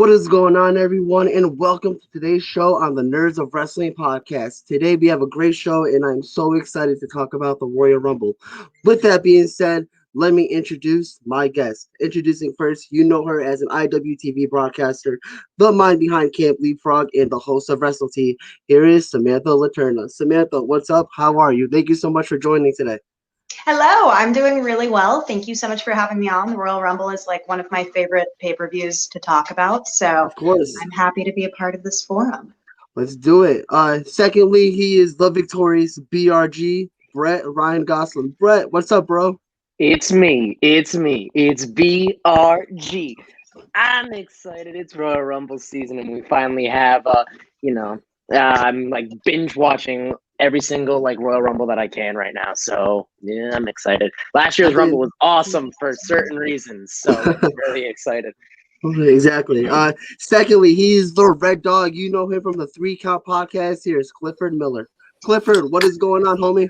What is going on, everyone, and welcome to today's show on the Nerds of Wrestling podcast. Today, we have a great show, and I'm so excited to talk about the Royal Rumble. With that being said, let me introduce my guest. Introducing first, you know her as an IWTV broadcaster, the mind behind Camp Leapfrog, and the host of WrestleTea. Here is Samantha Lertena. Samantha, what's up? How are you? Thank you so much for joining today. Hello, I'm doing really well. Thank you so much for having me on. The Royal Rumble is like one of my favorite pay-per-views to talk about, so Of course. I'm happy to be a part of this forum. Let's do it. Secondly, he is the Victorious BRG, Ryan Gosselin. Brett, what's up, bro? It's me. It's BRG. I'm excited. It's Royal Rumble season, and we finally have, I'm like binge watching every single like Royal Rumble that I can right now. So yeah, I'm excited. Last year's Rumble was awesome for certain reasons, so I'm really excited. Exactly. Secondly, he's the Red Dawg. You know him from the 3 Count podcast. Here's Clifford Miller. Clifford, what is going on, homie?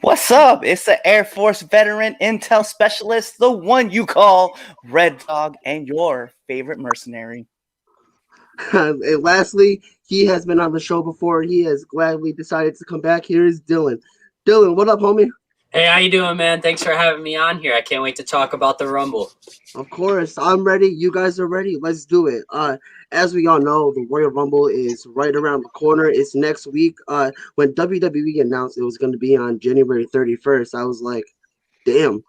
What's up? It's the Air Force veteran intel specialist, the one you call Red Dawg, and your favorite mercenary. And lastly, he has been on the show before. He has gladly decided to come back. Here is Dylan. Dylan, what up, homie? Hey, how you doing, man? Thanks for having me on here. I can't wait to talk about the Rumble. Of course, I'm ready. You guys are ready. Let's do it. As we all know, the Royal Rumble is right around the corner. It's next week. When WWE announced it was going to be on January 31st, I was like, damn,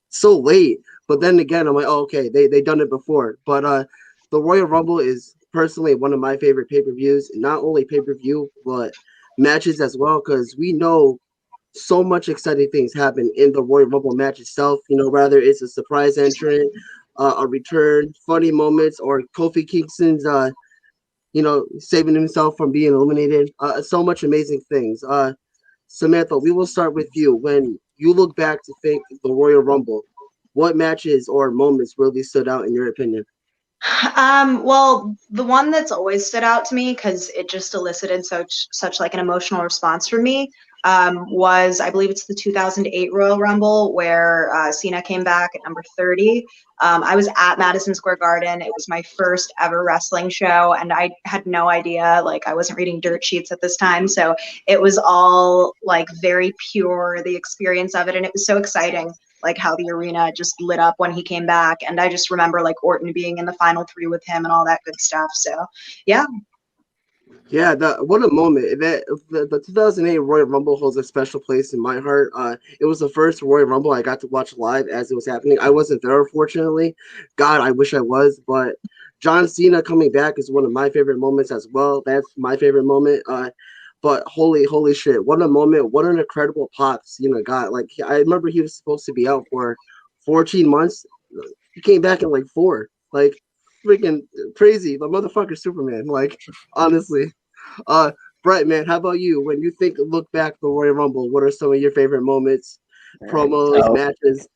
so late. But then again, I'm like, oh, okay, they done it before. But the Royal Rumble is personally one of my favorite pay-per-views. Not only pay-per-view, but matches as well, because we know so much exciting things happen in the Royal Rumble match itself. You know, whether it's a surprise entrant, a return, funny moments, or Kofi Kingston's, saving himself from being eliminated. So much amazing things. Samantha, we will start with you. When you look back to think the Royal Rumble, what matches or moments really stood out in your opinion? Well, the one that's always stood out to me because it just elicited such like an emotional response from me was, I believe it's the 2008 Royal Rumble where Cena came back at number 30. I was at Madison Square Garden. It was my first ever wrestling show, and I had no idea. Like, I wasn't reading dirt sheets at this time, so it was all like very pure, the experience of it, and it was so exciting. Like how the arena just lit up when he came back. And I just remember like Orton being in the final 3 with him and all that good stuff. So, yeah. Yeah, what a moment. The 2008 Royal Rumble holds a special place in my heart. It was the first Royal Rumble I got to watch live as it was happening. I wasn't there, unfortunately. God, I wish I was. But John Cena coming back is one of my favorite moments as well. That's my favorite moment. But holy shit, what a moment. What an incredible pop Cena got. Like, I remember he was supposed to be out for 14 months. He came back in like 4. Like, freaking crazy. The motherfucker Superman. Like, honestly. Brett, man, how about you? When you look back at the Royal Rumble, what are some of your favorite moments, promos, matches?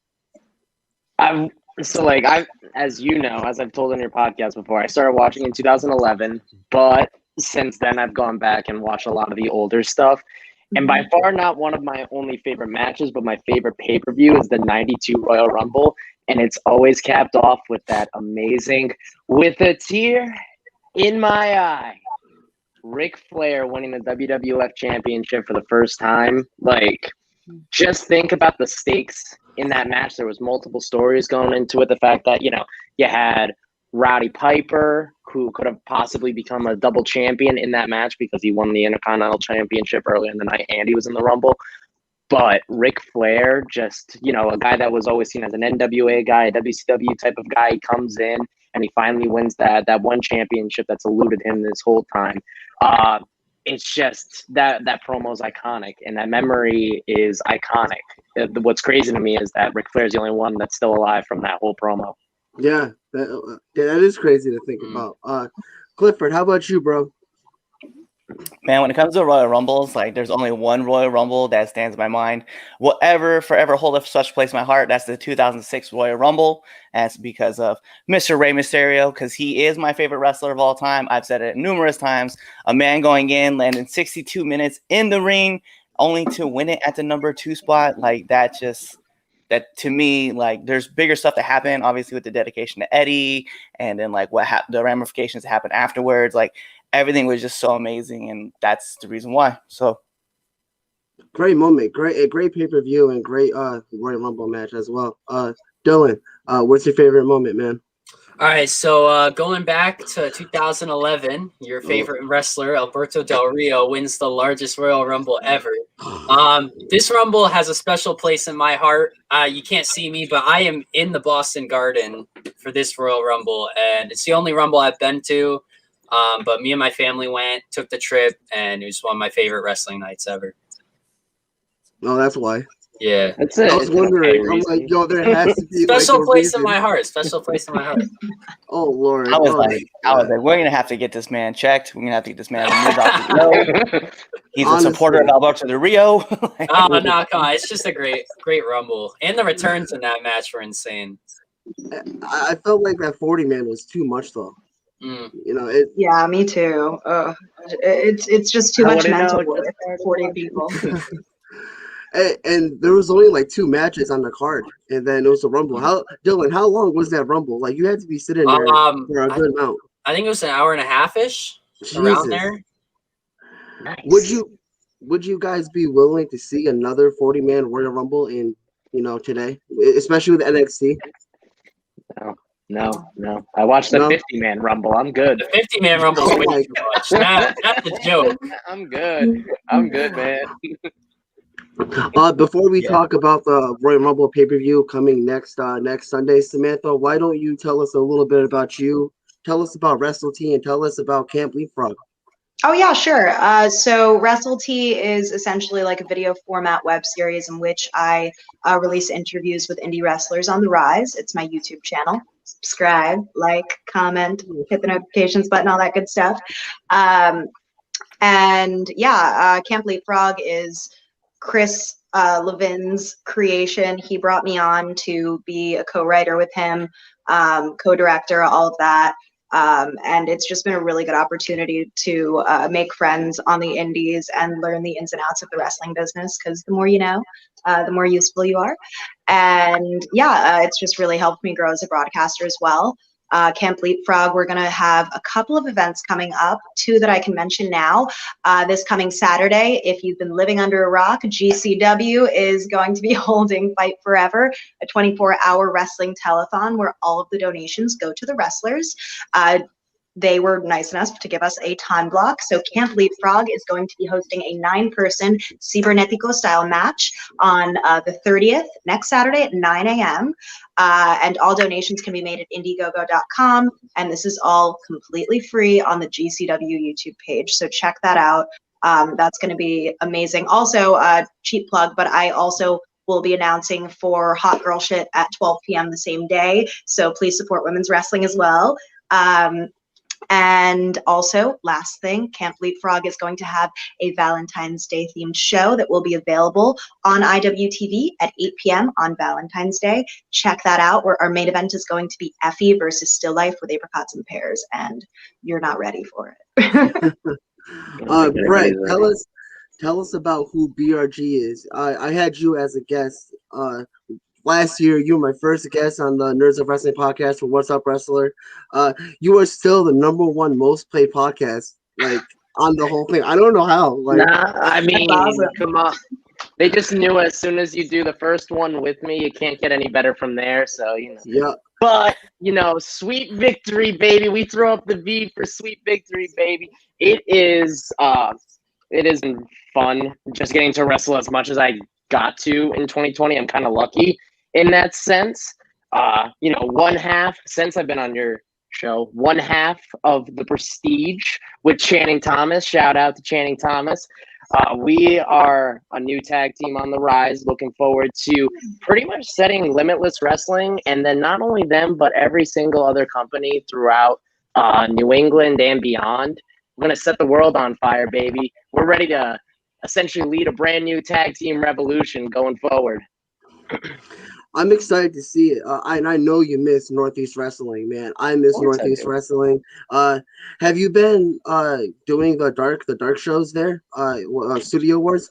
As you know, as I've told on your podcast before, I started watching in 2011, but since then I've gone back and watched a lot of the older stuff. And by far not one of my only favorite matches, but my favorite pay-per-view is the 92 Royal Rumble. And it's always capped off with that amazing, with a tear in my eye, Ric Flair winning the WWF Championship for the first time. Like, just think about the stakes in that match. There was multiple stories going into it. The fact that, you had Roddy Piper, who could have possibly become a double champion in that match because he won the Intercontinental Championship earlier in the night and he was in the Rumble. But Ric Flair, just, a guy that was always seen as an NWA guy, a WCW type of guy, he comes in and he finally wins that one championship that's eluded him this whole time. It's just that promo is iconic and that memory is iconic. What's crazy to me is that Ric Flair is the only one that's still alive from that whole promo. Yeah, that is crazy to think about. Clifford, how about you, bro? Man, when it comes to Royal Rumbles, like there's only one Royal Rumble that stands in my mind. Will forever hold a such place in my heart. That's the 2006 Royal Rumble. And it's because of Mr. Rey Mysterio, because he is my favorite wrestler of all time. I've said it numerous times. A man going in, landing 62 minutes in the ring, only to win it at the number 2 spot. Like, that just that to me, like, there's bigger stuff that happened, obviously, with the dedication to Eddie, and then like the ramifications that happened afterwards. Like, everything was just so amazing, and that's the reason why. So great moment, great pay-per-view, and great Royal Rumble match as well. Dylan, what's your favorite moment, man? All right, so going back to 2011, your favorite wrestler, Alberto Del Rio, wins the largest Royal Rumble ever. This Rumble has a special place in my heart. You can't see me, but I am in the Boston Garden for this Royal Rumble, and it's the only Rumble I've been to. But me and my family went, took the trip, and it was one of my favorite wrestling nights ever. Oh, that's why. Yeah, That's it. I was wondering. I'm like, yo, there has to be special like, place in my heart. Special place in my heart. Oh Lord, I was like, we're gonna have to get this man checked. We're gonna have to get this man removed off the show. He's Honestly. a supporter of Alberto Del Rio. Oh no, come on! It's just a great Rumble, and the returns in that match were insane. I felt like that 40-man was too much, though. Mm. You know, Yeah, me too. It's just too much mental work for 40 people. and there was only like 2 matches on the card, and then it was a Rumble. Dylan, how long was that Rumble? Like, you had to be sitting there for a good amount. I think it was an hour and a half-ish, around there. Nice. Would you guys be willing to see another 40-man Royal Rumble in, today, especially with NXT? No. I watched the 50-man Rumble. I'm good. The 50-man Rumble is way too much. That's a joke. I'm good, man. Before we talk about the Royal Rumble pay-per-view coming next Sunday, Samantha, why don't you tell us a little bit about you? Tell us about WrestleTea and tell us about Camp Leapfrog. Oh, yeah, sure. So WrestleTea is essentially like a video format web series in which I release interviews with indie wrestlers on the rise. It's my YouTube channel. Subscribe, like, comment, hit the notifications button, all that good stuff. And yeah, Camp Leapfrog is Chris Levin's creation. He brought me on to be a co-writer with him, co-director, all of that. And it's just been a really good opportunity to make friends on the indies and learn the ins and outs of the wrestling business, because the more you know, the more useful you are. And yeah, it's just really helped me grow as a broadcaster as well. Camp Leapfrog, we're going to have a couple of events coming up, 2 that I can mention now. This coming Saturday, if you've been living under a rock, GCW is going to be holding Fight Forever, a 24-hour wrestling telethon where all of the donations go to the wrestlers. They were nice enough to give us a time block. So Camp Leapfrog is going to be hosting a 9-person Cibernetico style match on the 30th, next Saturday at 9 a.m. And all donations can be made at Indiegogo.com. And this is all completely free on the GCW YouTube page. So check that out. That's going to be amazing. Also, cheap plug, but I also will be announcing for Hot Girl Shit at 12 p.m. the same day. So please support women's wrestling as well. And also, last thing, Camp Leapfrog is going to have a Valentine's Day themed show that will be available on IWTV at 8 p.m. on Valentine's Day. Check that out, where our main event is going to be Effie versus Still Life with apricots and pears, and you're not ready for it. Brett, tell us about who BRG is. I had you as a guest last year. You were my first guest on the Nerds of Wrestling podcast for What's Up Wrestler. You are still the #1 most played podcast, like, on the whole thing. I don't know how. Like, I mean, awesome. Come on. They just knew as soon as you do the first one with me, you can't get any better from there. So, Yeah. But, sweet victory, baby. We throw up the V for sweet victory, baby. It is fun just getting to wrestle as much as I got to in 2020. I'm kind of lucky in that sense. 1/2 since I've been on your show, 1/2 of the Prestige with Channing Thomas. Shout out to Channing Thomas. We are a new tag team on the rise, looking forward to pretty much setting Limitless Wrestling, and then not only them, but every single other company throughout New England and beyond. We're going to set the world on fire, baby. We're ready to essentially lead a brand new tag team revolution going forward. I'm excited to see it. And I know you miss Northeast Wrestling, man. I miss Northeast Wrestling. Have you been doing the dark shows there? Studio Wars?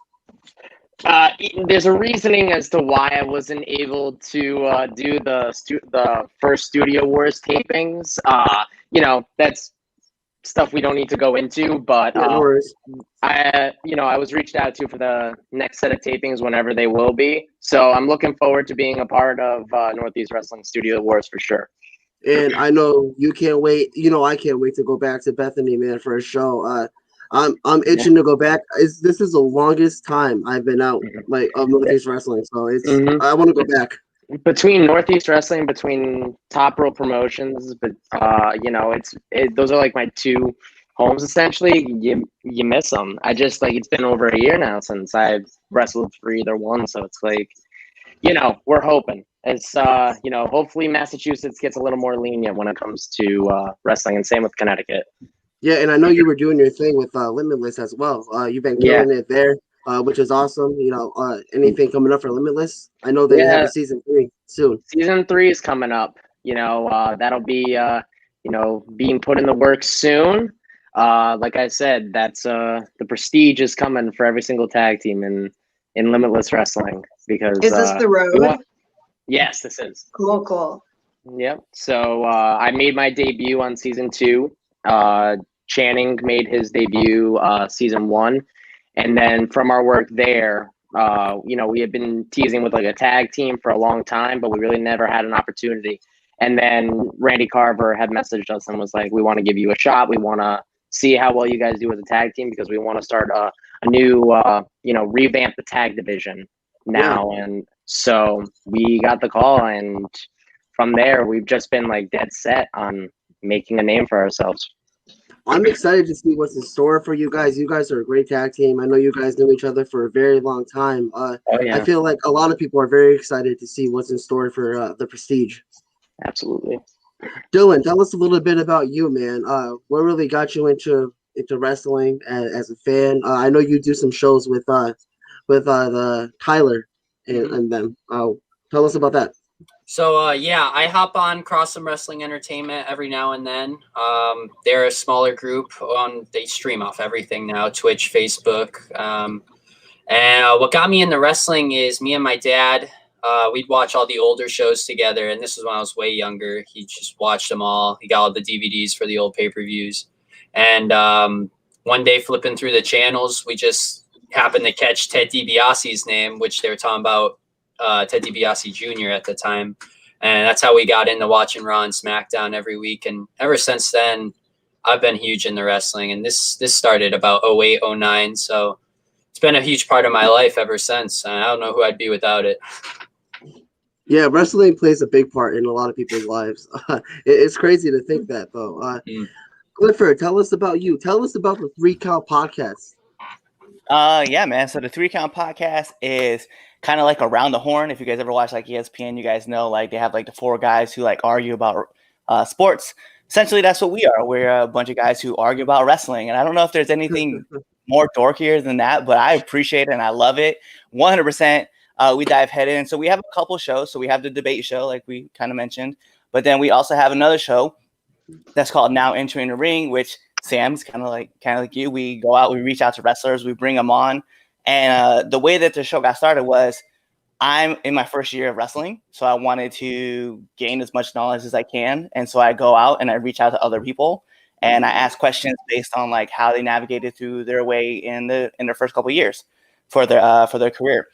There's a reasoning as to why I wasn't able to do the first Studio Wars tapings. That's stuff we don't need to go into, but Yeah, no worries. I was reached out to for the next set of tapings whenever they will be. So I'm looking forward to being a part of Northeast Wrestling Studio Wars for sure. And I know you can't wait. I can't wait to go back to Bethany, man, for a show. I'm itching to go back. This is the longest time I've been out of Northeast Wrestling, so I want to go back. Between Northeast Wrestling, between Top Rope Promotions, but those are like my two homes essentially. You miss them. It's been over a year now since I've wrestled for either one, so it's like, we're hoping. It's hopefully Massachusetts gets a little more lenient when it comes to wrestling, and same with Connecticut. Yeah, and I know you were doing your thing with Limitless as well. You've been killing it there, which is awesome. Anything coming up for Limitless? I know they have a season 3 soon. Season 3 is coming up. That'll be being put in the works soon. Like I said, that's the prestige is coming for every single tag team in Limitless Wrestling, because is this the road? Yes, this is. Cool. Yep. So I made my debut on season 2. Channing made his debut season 1, and then from our work there, we had been teasing with like a tag team for a long time, but we really never had an opportunity. And then Randy Carver had messaged us and was like, "We want to give you a shot. We want to see how well you guys do as a tag team, because we want to start a new, revamp the tag division now." Yeah. And so we got the call, and from there, we've just been like dead set on making a name for ourselves. I'm excited to see what's in store for you guys. You guys are a great tag team. I know you guys knew each other for a very long time. I feel like a lot of people are very excited to see what's in store for the Prestige. Absolutely. Dylan, tell us a little bit about you, man. What really got you into wrestling as a fan? I know you do some shows with the Tyler and them. Tell us about that. So, I hop on Crossum Wrestling Entertainment every now and then. They're a smaller group. They stream off everything now, Twitch, Facebook. And what got me into wrestling is me and my dad, we'd watch all the older shows together. And this was when I was way younger. He just watched them all. He got all the DVDs for the old pay-per-views. And one day flipping through the channels, we just happened to catch Ted DiBiase's name, which they were talking about Ted DiBiase Jr. at the time. And that's how we got into watching Raw and SmackDown every week. And ever since then, I've been huge into wrestling. And this started about 08, 09. So it's been a huge part of my life ever since. I don't know who I'd be without it. Yeah, wrestling plays a big part in a lot of people's lives. It's crazy to think that, though. Clifford, tell us about you. Tell us about the 3 Count Podcast. Yeah, man. So the 3 Count Podcast is kind of like around the horn. If you guys ever watch like ESPN, you guys know like they have like the 4 guys who like argue about sports. Essentially, that's what we are. We're a bunch of guys who argue about wrestling. And I don't know if there's anything more dorkier than that, but I appreciate it and I love it. 100%. We dive head in. So we have a couple shows. So we have the debate show, like we kind of mentioned, but then we also have another show that's called Now Entering the Ring, which Sam's kind of like you. We go out, we reach out to wrestlers, we bring them on. And the way that the show got started was I'm in my first year of wrestling. So I wanted to gain as much knowledge as I can. And so I go out and I reach out to other people and I ask questions based on like how they navigated through their way in their first couple of years for their career.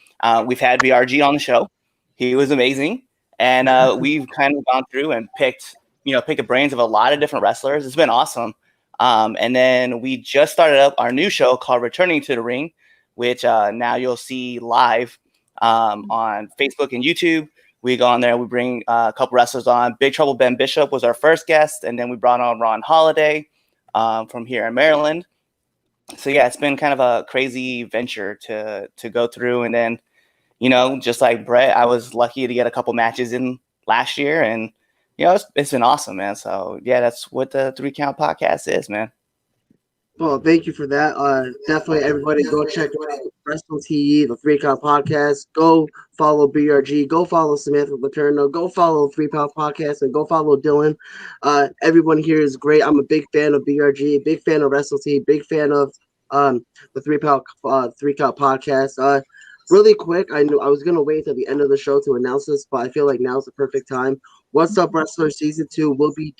We've had BRG on the show. He was amazing. And we've kind of gone through and picked the brains of a lot of different wrestlers. It's been awesome. And then we just started up our new show called Returning to the Ring, which now you'll see live on Facebook and YouTube. We go on there, we bring a couple wrestlers on. Big Trouble Ben Bishop was our first guest, and then we brought on Ron Holiday from here in Maryland. So yeah, it's been kind of a crazy venture to go through. And then, just like Brett, I was lucky to get a couple matches in last year, and it's been awesome, man. So yeah, that's what the 3 Count Podcast is, man. Well, thank you for that. Definitely, everybody, go check out WrestleTea, the 3 Count Podcast. Go follow BRG. Go follow Samantha Lertena. Go follow 3 Count Podcast, and go follow Dylan. Everyone here is great. I'm a big fan of BRG, big fan of WrestleTea, big fan of the 3 Count Podcast. Really quick, I knew I was gonna wait till the end of the show to announce this, but I feel like now's the perfect time. What's Up Wrestler Season 2 will be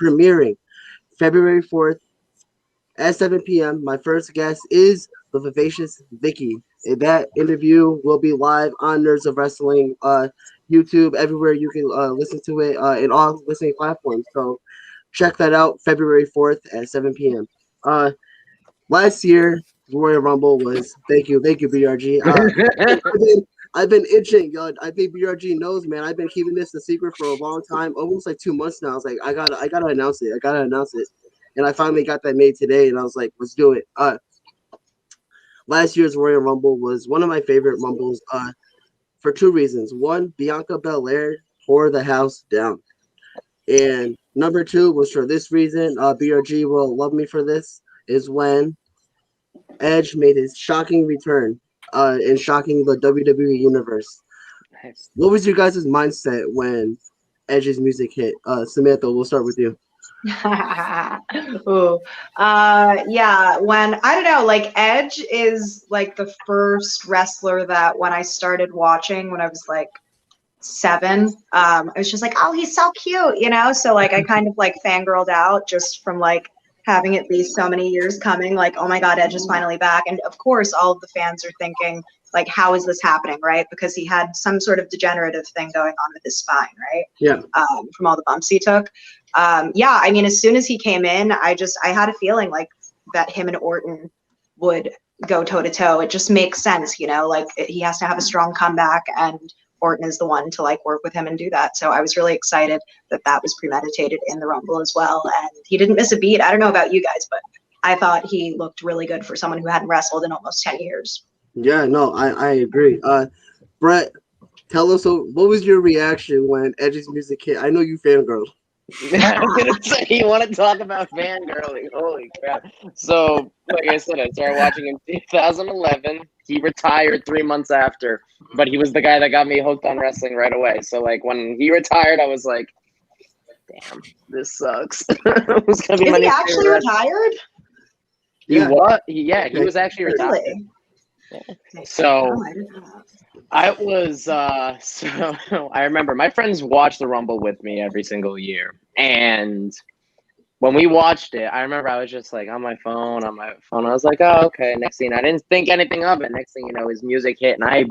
premiering February 4th at 7 p.m. My first guest is the vivacious Vicky. And that interview will be live on Nerds of Wrestling, YouTube, everywhere you can listen to it, in all listening platforms. So check that out February 4th at 7 p.m. Last year, Royal Rumble was thank you, BRG. I've been itching, yo. I think BRG knows, man. I've been keeping this a secret for a long time, almost like 2 months now. I was like, I gotta announce it. I gotta announce it. And I finally got that made today, and I was like, let's do it. Last year's Royal Rumble was one of my favorite Rumbles, for two reasons. One, Bianca Belair tore the house down. And number two was for this reason, BRG will love me for this, is when Edge made his shocking return, and shocking the WWE universe. What was your guys' mindset when Edge's music hit? Samantha, we'll start with you. Ooh. Yeah, when I don't know, like Edge is like the first wrestler that when I started watching when I was like 7, I was just like, oh, he's so cute, you know? So like I kind of like fangirled out just from like having it be so many years coming, like, oh my God, Edge is finally back. And of course, all of the fans are thinking, like, how is this happening, right? Because he had some sort of degenerative thing going on with his spine, right? Yeah. From all the bumps he took. Yeah, I mean, as soon as he came in, I had a feeling like that him and Orton would go toe to toe. It just makes sense, you know, like he has to have a strong comeback and Orton is the one to like work with him and do that. So I was really excited that was premeditated in the Rumble as well. And he didn't miss a beat. I don't know about you guys, but I thought he looked really good for someone who hadn't wrestled in almost 10 years. Yeah, no, I agree. Brett, tell us, what was your reaction when Edge's music hit? I know you fangirl. I was gonna say, you want to talk about fangirling? Holy crap! So, like I said, I started watching in 2011. He retired 3 months after, but he was the guy that got me hooked on wrestling right away. So, like when he retired, I was like, "Damn, this sucks." It was gonna be Is he actually retired? He what? He was actually retired. Really? Yeah. So. I was so I remember my friends watched the Rumble with me every single year, and when we watched it, I remember I was just like on my phone. I was like, oh, okay. Next thing, I didn't think anything of it. Next thing you know, his music hit, and I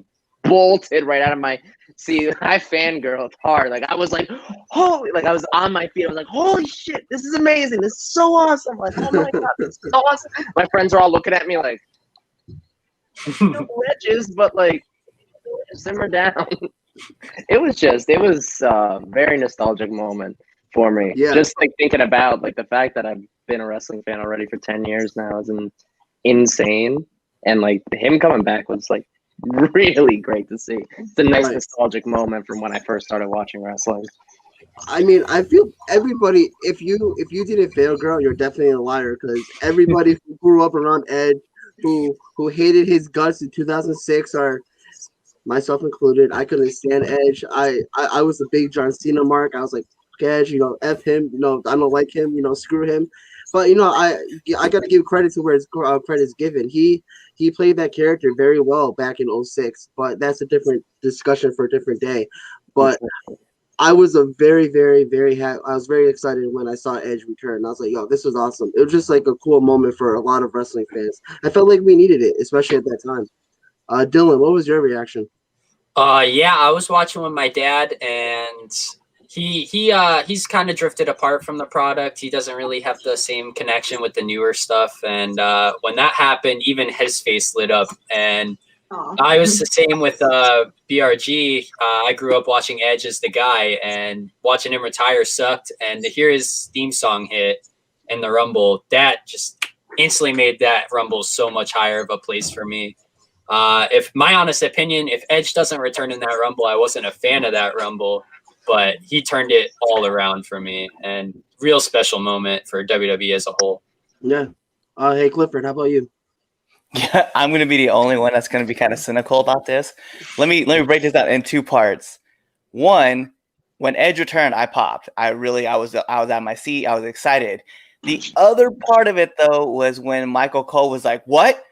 bolted right out of my seat. I fangirled hard. Like I was like, holy! Like I was on my feet. I was like, holy shit! This is amazing. This is so awesome. Like, oh my God, this is so awesome. My friends are all looking at me like, wedges, but like. Simmer down. It was a very nostalgic moment for me. Yeah. Just like thinking about like the fact that I've been a wrestling fan already for 10 years now is insane. And like him coming back was like really great to see. It's a nice nostalgic moment from when I first started watching wrestling. I mean, I feel everybody, if you didn't fail, girl, you're definitely a liar, because everybody who grew up around Edge, who hated his guts in 2006, are, myself included, I couldn't stand Edge. I was a big John Cena mark. I was like, Edge, you know, F him, you know, I don't like him, you know, screw him. But you know, I got to give credit to where his credit is given. He played that character very well back in 06, but that's a different discussion for a different day. But I was a very, very, very I was very excited when I saw Edge return. I was like, yo, this was awesome. It was just like a cool moment for a lot of wrestling fans. I felt like we needed it, especially at that time. Dylan, what was your reaction? Yeah, I was watching with my dad, and he's kind of drifted apart from the product. He doesn't really have the same connection with the newer stuff. And when that happened, even his face lit up. And I was the same with BRG. I grew up watching Edge as the guy, and watching him retire sucked. And to hear his theme song hit in the Rumble, that just instantly made that Rumble so much higher of a place for me. If my honest opinion, if Edge doesn't return in that Rumble, I wasn't a fan of that Rumble, but he turned it all around for me, and real special moment for WWE as a whole. Yeah. Hey, Clifford, how about you? Yeah, I'm going to be the only one that's going to be kind of cynical about this. Let me break this down in two parts. One, when Edge returned, I popped. I was at my seat. I was excited. The other part of it, though, was when Michael Cole was like, "What?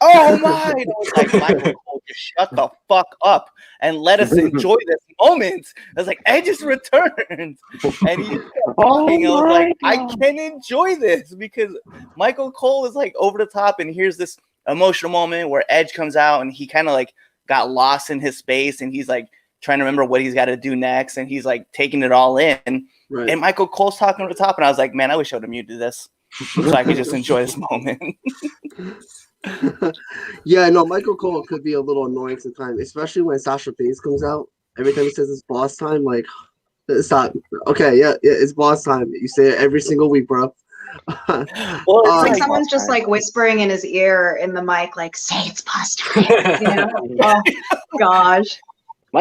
oh my! And I was like, Michael Cole, just shut the fuck up and let us enjoy this moment. I was like, Edge is returned, and he kept talking. I was like, I can enjoy this because Michael Cole is like over the top, and here's this emotional moment where Edge comes out and he kind of like got lost in his space, and he's like trying to remember what he's got to do next, and he's like taking it all in. Right. And Michael Cole's talking over the top, and I was like, man, I wish I would have muted this so I could just enjoy this moment. Yeah, no, Michael Cole could be a little annoying sometimes, especially when Sasha Banks comes out. Every time he says it's boss time, like, stop. Okay, yeah, it's boss time. You say it every single week, bro. Well, it's like someone's just like whispering in his ear in the mic, like, say it's boss time. You know? Oh, gosh.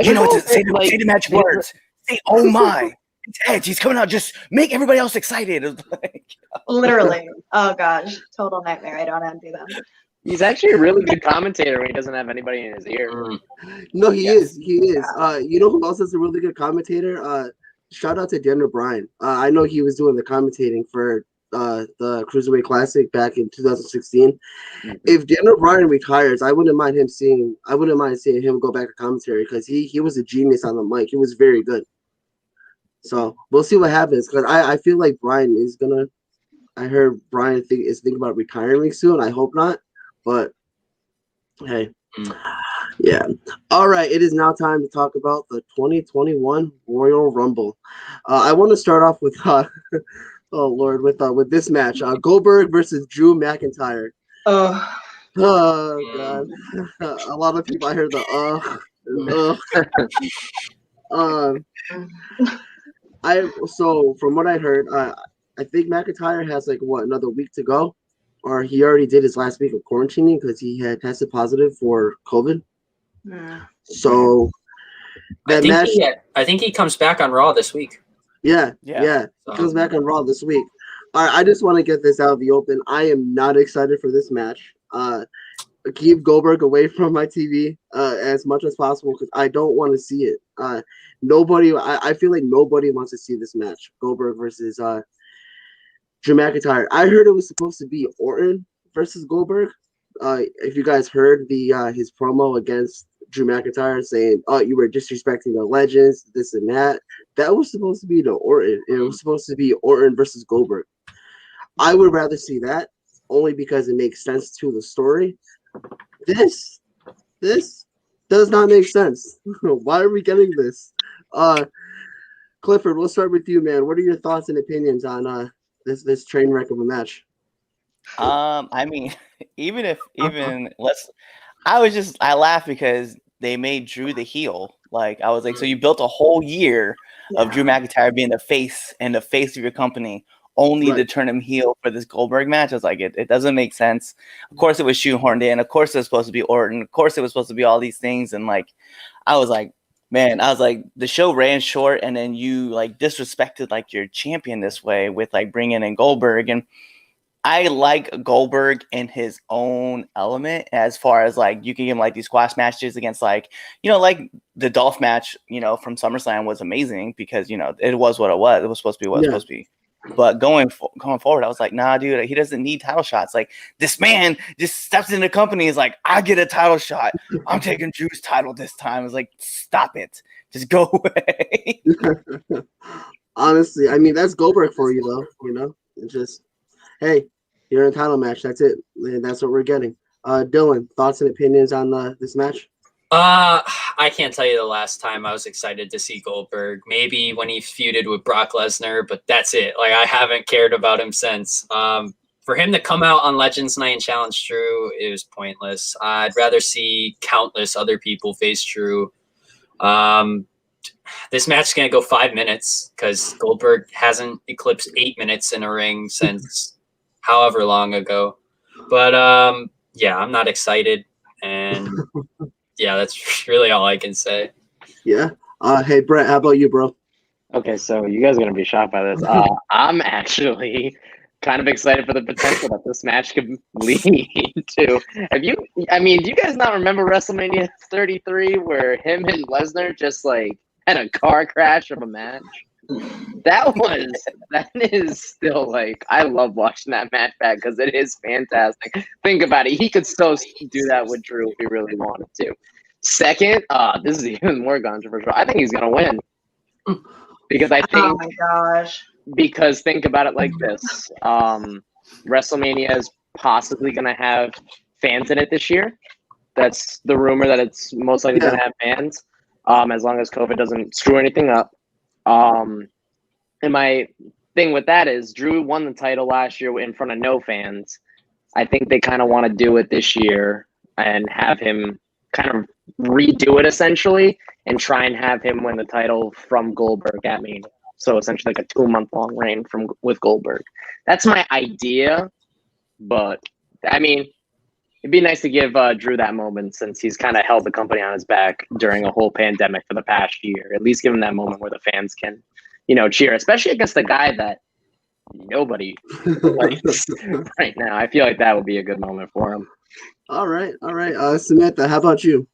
You know what to say, say the magic words. Say, oh my. It's Edge. He's coming out. Just make everybody else excited. Literally. Oh, gosh. Total nightmare. I don't envy them. He's actually a really good commentator when he doesn't have anybody in his ear. No, he is. He is. You know who else is a really good commentator? Shout out to Daniel Bryan. I know he was doing the commentating for the Cruiserweight Classic back in 2016. Mm-hmm. If Daniel Bryan retires, I wouldn't mind seeing him go back to commentary because he was a genius on the mic. He was very good. So we'll see what happens because I feel like Bryan is gonna. I heard Bryan is thinking about retiring soon. I hope not, but hey, yeah. All right, it is now time to talk about the 2021 Royal Rumble. I want to start off with oh Lord, with this match, Goldberg versus Drew McIntyre. Oh God, a lot of people. I heard So from what I heard, I think McIntyre has like another week to go, or he already did his last week of quarantining because he had tested positive for COVID. So I think he comes back on Raw this week. Yeah. He comes back on Raw this week. All right, I just want to get this out of the open. I am not excited for this match. Keep Goldberg away from my TV as much as possible because I don't want to see it. I feel like nobody wants to see this match. Goldberg versus Drew McIntyre. I heard it was supposed to be Orton versus Goldberg. If you guys heard his promo against Drew McIntyre saying, "Oh, you were disrespecting the legends, this and that," that was supposed to be the Orton. It was supposed to be Orton versus Goldberg. I would rather see that only because it makes sense to the story. This does not make sense. Why are we getting this? Clifford, we'll start with you, man. What are your thoughts and opinions on this train wreck of a match? I mean, I laugh because they made Drew the heel. Like I was like, so you built a whole year of Drew McIntyre being the face of your company, only to turn him heel for this Goldberg match. I was like, it doesn't make sense. Of course it was shoehorned in. Of course it was supposed to be Orton. Of course it was supposed to be all these things. And like, I was like, the show ran short, and then you like disrespected like your champion this way with like bringing in Goldberg. And I like Goldberg in his own element as far as like you can give him like these squash matches against like, like the Dolph match, from SummerSlam was amazing because, it was what it was. It was supposed to be what it was supposed to be. But going forward, I was like, nah, dude, he doesn't need title shots. Like this man just steps in the company. Is like, I get a title shot. I'm taking Drew's title this time. I was like, stop it. Just go away. Honestly, I mean, that's Goldberg for you though, It's just, hey, you're in a title match. That's it. And that's what we're getting. Dylan, thoughts and opinions on this match? I can't tell you the last time I was excited to see Goldberg. Maybe when he feuded with Brock Lesnar, but that's it. Like I haven't cared about him since. For him to come out on Legends Night and challenge Drew, it was pointless. I'd rather see countless other people face Drew. This match is gonna go 5 minutes because Goldberg hasn't eclipsed 8 minutes in a ring since however long ago. But yeah, I'm not excited, and yeah, that's really all I can say. Yeah. Hey, Brett, how about you, bro? Okay, so you guys are going to be shocked by this. I'm actually kind of excited for the potential that this match could lead to. Do you guys not remember WrestleMania 33 where him and Lesnar just like had a car crash of a match? That is still like, I love watching that match back because it is fantastic. Think about it. He could so do that with Drew if he really wanted to. Second, this is even more controversial. I think he's gonna win because I think. Oh my gosh. Because think about it like this: WrestleMania is possibly gonna have fans in it this year. That's the rumor that it's most likely gonna have fans, as long as COVID doesn't screw anything up. And my thing with that is Drew won the title last year in front of no fans. I think they kind of want to do it this year and have him kind of redo it essentially and try and have him win the title from Goldberg at Mania. So essentially like a 2-month-long reign with Goldberg. That's my idea, but I mean, it'd be nice to give Drew that moment since he's kind of held the company on his back during a whole pandemic for the past year. At least give him that moment where the fans can, cheer, especially against the guy that nobody likes right now. I feel like that would be a good moment for him. All right. Samantha, how about you?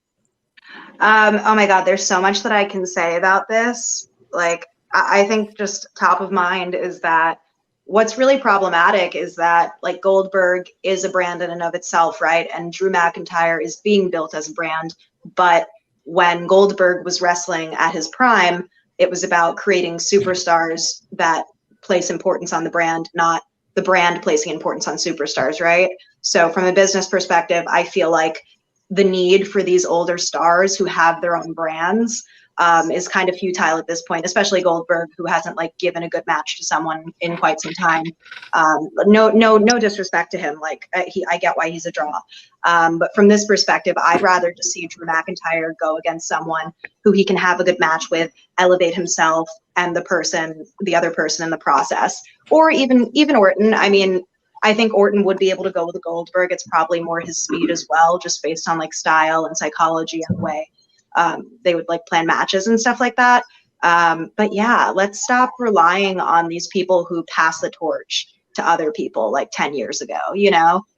Oh my God, there's so much that I can say about this. Like, I think just top of mind is that what's really problematic is that like Goldberg is a brand in and of itself, right? And Drew McIntyre is being built as a brand. But when Goldberg was wrestling at his prime, it was about creating superstars that place importance on the brand, not the brand placing importance on superstars, right? So from a business perspective, I feel like the need for these older stars who have their own brands is kind of futile at this point, especially Goldberg, who hasn't like given a good match to someone in quite some time. No disrespect to him. Like I get why he's a draw. But from this perspective, I'd rather just see Drew McIntyre go against someone who he can have a good match with, elevate himself and the other person in the process, or even Orton. I mean, I think Orton would be able to go with Goldberg. It's probably more his speed as well, just based on like style and psychology and the way they would like plan matches and stuff like that. But yeah, let's stop relying on these people who pass the torch to other people like 10 years ago,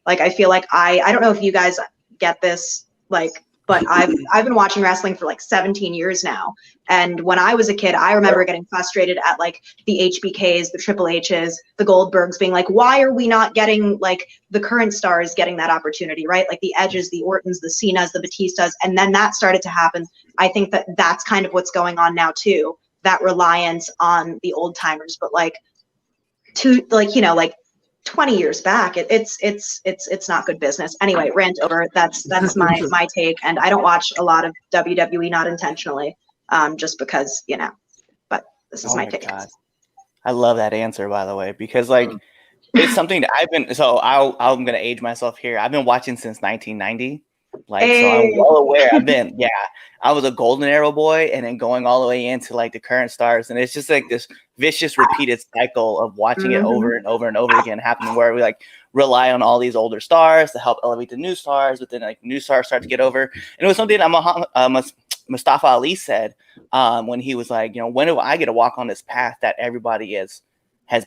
like I feel like I don't know if you guys get this, like, but I've been watching wrestling for like 17 years now. And when I was a kid, I remember getting frustrated at like the HBKs, the Triple H's, the Goldbergs being like, why are we not getting like the current stars getting that opportunity, right? Like the Edges, the Ortons, the Cenas, the Batistas. And then that started to happen. I think that that's kind of what's going on now too, that reliance on the old timers. But like 20 years back, it's not good business. Anyway, rant over. That's my take. And I don't watch a lot of WWE, not intentionally, just because, but this is my take. God. I love that answer, by the way, because like it's something that I'm gonna age myself here. I've been watching since 1990. Like, so I'm well aware. I was a golden era boy and then going all the way into like the current stars. And it's just like this vicious repeated cycle of watching it over and over and over again happening, where we like rely on all these older stars to help elevate the new stars, but then like new stars start to get over. And it was something that Mustafa Ali said when he was like, when do I get to walk on this path that everybody has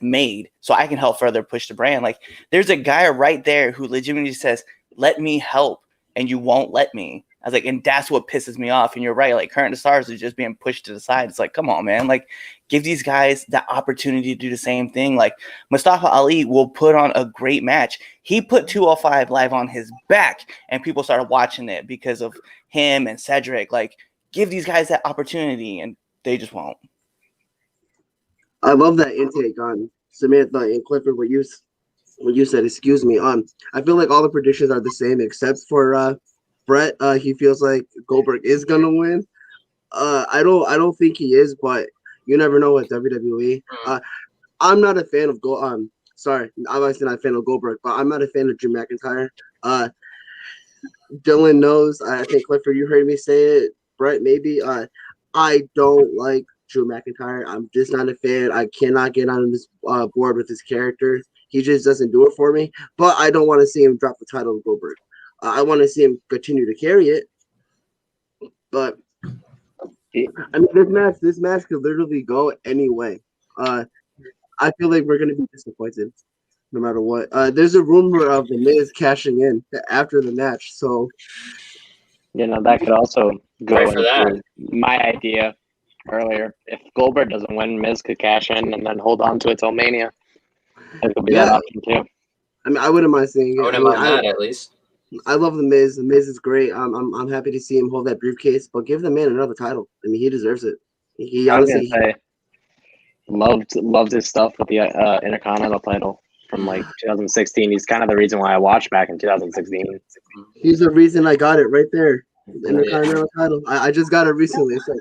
made so I can help further push the brand? Like there's a guy right there who legitimately says, let me help. And you won't let me. I was like, and that's what pisses me off. And you're right. Like current stars are just being pushed to the side. It's like, come on, man. Like give these guys that opportunity to do the same thing. Like Mustafa Ali will put on a great match. He put 205 Live on his back and people started watching it because of him and Cedric. Like give these guys that opportunity and they just won't. I love that intake on Samantha and Clifford, what you said, excuse me. I feel like all the predictions are the same except for Brett. He feels like Goldberg is gonna win. I don't think he is, but you never know with WWE. I'm not a fan of sorry, I'm obviously not a fan of Goldberg, but I'm not a fan of Drew McIntyre. Dylan knows. I think Clifford, you heard me say it. Brett, maybe. I don't like Drew McIntyre. I'm just not a fan. I cannot get on this board with his character. He just doesn't do it for me. But I don't want to see him drop the title of Goldberg. I want to see him continue to carry it. But I mean, this match could literally go any way. I feel like we're going to be disappointed no matter what. There's a rumor of The Miz cashing in after the match. So, that could also go Right for that. into my idea. earlier. If Goldberg doesn't win, Miz could cash in and then hold on to it till Mania. It could be that option too. I mean, I wouldn't mind seeing it. I wouldn't mind that at least. I love the Miz. The Miz is great. I'm happy to see him hold that briefcase, but give the man another title. I mean, he deserves it. He I was honestly gonna say, loved his stuff with the Intercontinental title from like 2016. He's kind of the reason why I watched back in 2016. He's the reason I got it right there. The Intercontinental title. I just got it recently. So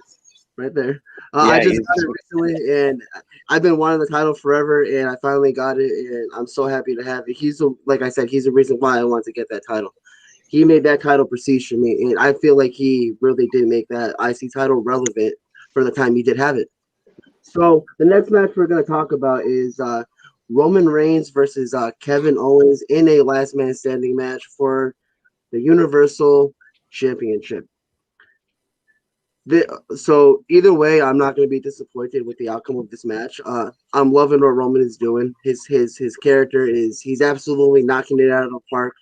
right there. I just got it recently, and I've been wanting the title forever, and I finally got it, and I'm so happy to have it. Like I said, he's the reason why I wanted to get that title. He made that title prestige for me, and I feel like he really did make that IC title relevant for the time he did have it. So the next match we're going to talk about is Roman Reigns versus Kevin Owens in a last man standing match for the Universal Championship. So either way, I'm not going to be disappointed with the outcome of this match. I'm loving what Roman is doing. His character he's absolutely knocking it out of the park.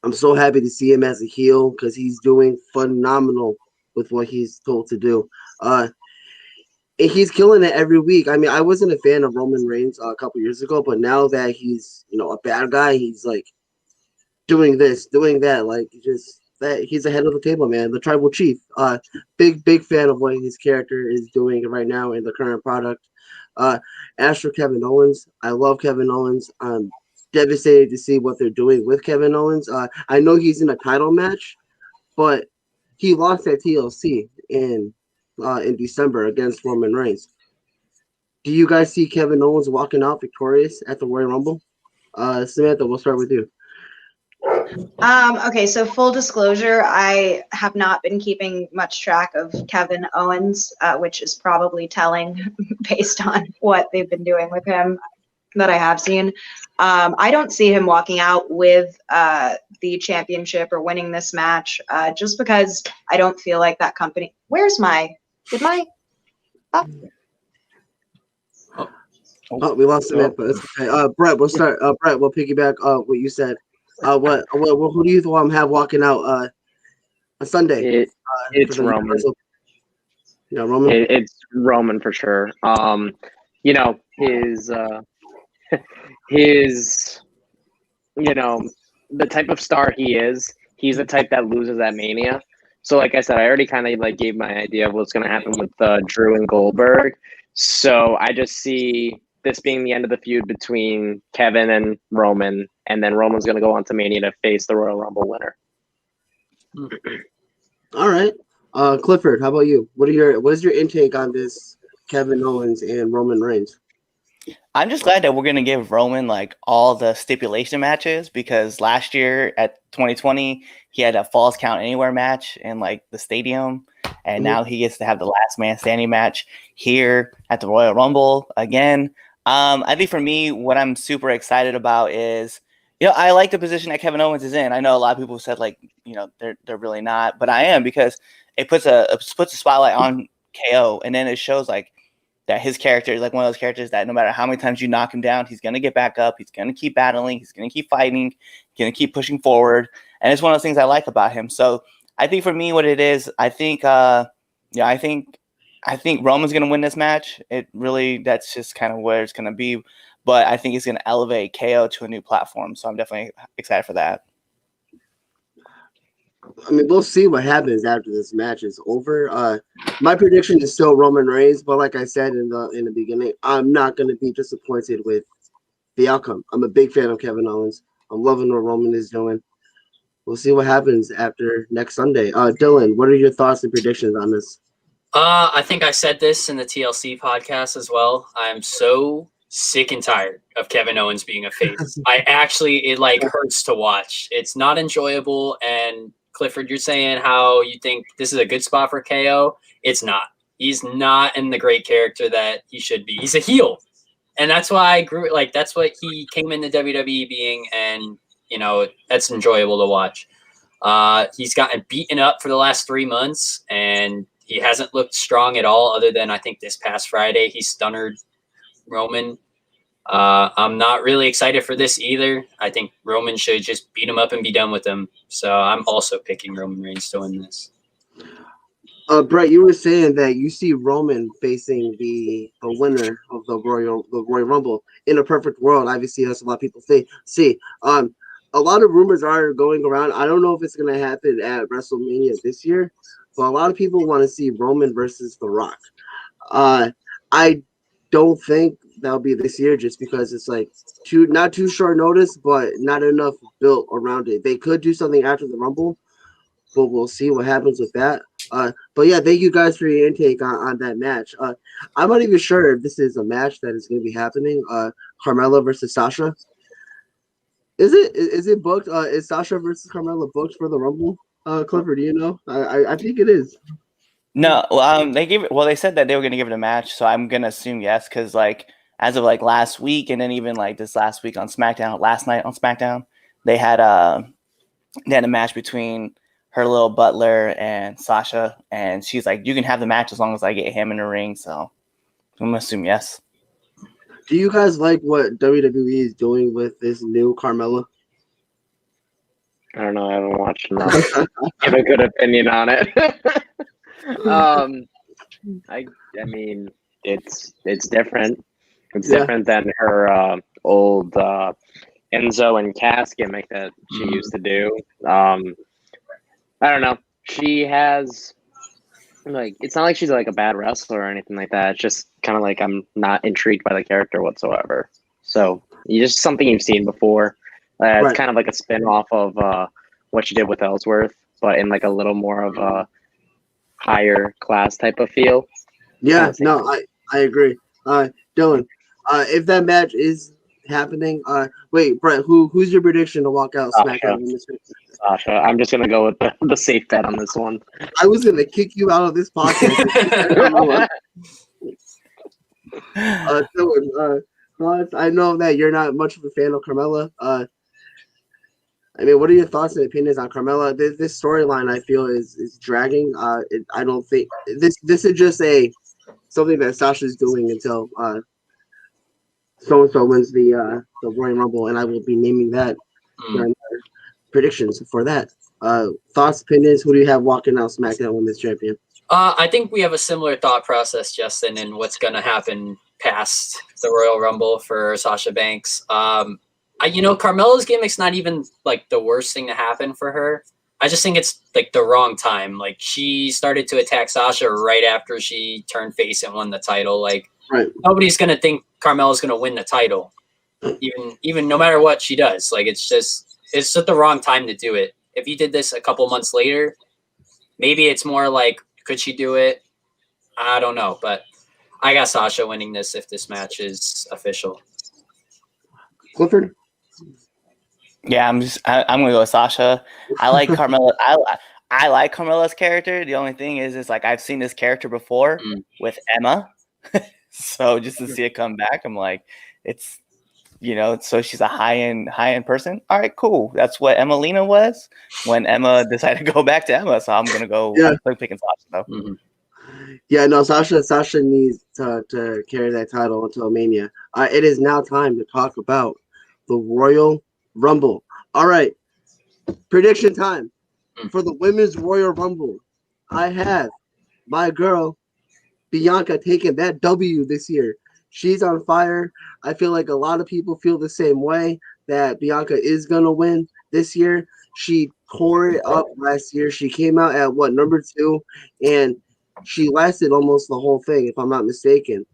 I'm so happy to see him as a heel because he's doing phenomenal with what he's told to do. And he's killing it every week. I mean, I wasn't a fan of Roman Reigns a couple years ago, but now that he's a bad guy, he's like doing this, doing that, like just that he's ahead of the table, man. The tribal chief. Big fan of what his character is doing right now in the current product. As for Kevin Owens, I love Kevin Owens. I'm devastated to see what they're doing with Kevin Owens. I know he's in a title match, but he lost at TLC in December against Roman Reigns. Do you guys see Kevin Owens walking out victorious at the Royal Rumble? Samantha, we'll start with you. Okay, so full disclosure, I have not been keeping much track of Kevin Owens, which is probably telling based on what they've been doing with him that I have seen. I don't see him walking out with the championship or winning this match just because I don't feel like that company. Oh, we lost Samantha. It's okay. Brett, we'll start. Brett, we'll piggyback what you said. Who do you have walking out on Sunday? It's Roman. Yeah, Roman. It's Roman for sure. His the type of star he is, he's the type that loses at Mania. So like I said, I already kind of like gave my idea of what's going to happen with Drew and Goldberg. So I just see this being the end of the feud between Kevin and Roman, and then Roman's going to go on to Mania to face the Royal Rumble winner. All right. Clifford, how about you? What is your intake on this Kevin Owens and Roman Reigns? I'm just glad that we're going to give Roman like all the stipulation matches, because last year at 2020, he had a Falls Count Anywhere match in like the stadium. And now he gets to have the last man standing match here at the Royal Rumble again. I think for me, what I'm super excited about is, I like the position that Kevin Owens is in. I know a lot of people said like, they're really not, but I am, because it puts a spotlight on KO, and then it shows like that his character is like one of those characters that no matter how many times you knock him down, he's going to get back up. He's going to keep battling. He's going to keep fighting. He's going to keep pushing forward. And it's one of those things I like about him. So I think for me, what it is, I think Roman's going to win this match. That's just kind of where it's going to be. But I think it's going to elevate KO to a new platform. So I'm definitely excited for that. I mean, we'll see what happens after this match is over. My prediction is still Roman Reigns, but like I said in the beginning, I'm not going to be disappointed with the outcome. I'm a big fan of Kevin Owens. I'm loving what Roman is doing. We'll see what happens after next Sunday. Dylan, what are your thoughts and predictions on this? I think I said this in the TLC podcast as well. I'm so sick and tired of Kevin Owens being a face. It like hurts to watch. It's not enjoyable. And Clifford, you're saying how you think this is a good spot for KO. It's not. He's not in the great character that he should be. He's a heel. And that's why I grew, like, that's what he came into WWE being. And, that's enjoyable to watch. He's gotten beaten up for the last 3 months, and he hasn't looked strong at all, other than I think this past Friday he stunnered Roman. I'm not really excited for this either. I think Roman should just beat him up and be done with him. So I'm also picking Roman Reigns to win this. Brett, you were saying that you see Roman facing the winner of the Royal Rumble in a perfect world. Obviously, that's a lot of people see. A lot of rumors are going around. I don't know if it's gonna happen at WrestleMania this year, but a lot of people want to see Roman versus The Rock. I don't think that'll be this year, just because it's like not too short notice, but not enough built around it. They could do something after the Rumble, but we'll see what happens with that. But yeah, thank you guys for your intake on that match. I'm not even sure if this is a match that is going to be happening. Carmella versus Sasha. Is it booked? Is Sasha versus Carmella booked for the Rumble? Clifford, do you know? I think it is. No, they said that they were going to give it a match, so I'm going to assume yes, because like as of like last week, and then even like this last week on SmackDown, last night on SmackDown, they had a match between her little butler and Sasha, and she's like, you can have the match as long as I get him in the ring. So I'm gonna assume yes. Do you guys like what WWE is doing with this new Carmella? I don't know. I haven't watched enough. Give a good opinion on it. I mean, it's different. It's different than her old Enzo and Cass gimmick that she used to do. I don't know. She has like, it's not like she's like a bad wrestler or anything like that. It's just kind of like I'm not intrigued by the character whatsoever. So just something you've seen before. It's kind of like a spin-off of what she did with Ellsworth, but in like a little more of a higher class type of feel. Yeah, no, I agree. Dylan, if that match is happening, wait, Brett, who's your prediction to walk out SmackDown in this match? Sasha. I'm just gonna go with the safe bet on this one. I was gonna kick you out of this podcast. Dylan, I know that you're not much of a fan of Carmella. I mean, what are your thoughts and opinions on Carmella? This storyline, I feel, is dragging. I don't think this is just something that Sasha's doing until so-and-so wins the Royal Rumble, and I will be naming that predictions for that. Thoughts, opinions, who do you have walking out SmackDown Women's Champion? I think we have a similar thought process, Justin, in what's going to happen past the Royal Rumble for Sasha Banks. Carmella's gimmick's not even like the worst thing to happen for her. I just think it's like the wrong time. Like, she started to attack Sasha right after she turned face and won the title. Like, nobody's going to think Carmella's going to win the title, even no matter what she does. Like, it's just the wrong time to do it. If you did this a couple months later, maybe it's more like, could she do it? I don't know, but I got Sasha winning this if this match is official. Clifford? Yeah, I'm gonna go with Sasha. I like Carmella. I like Carmella's character. The only thing is like I've seen this character before with Emma, so just to see it come back, I'm like, it's so she's a high end person. All right, cool. That's what Emmalina was when Emma decided to go back to Emma. So I'm gonna go. Yeah. I'm picking Sasha though. Mm-hmm. Yeah, no, Sasha needs to carry that title until Mania. It is now time to talk about the Royal Rumble. All right, prediction time for the Women's Royal Rumble. I have my girl Bianca taking that W this year. She's on fire. I feel like a lot of people feel the same way, that Bianca is gonna win this year. She tore it up last year. She came out at number 2, and she lasted almost the whole thing, if I'm not mistaken.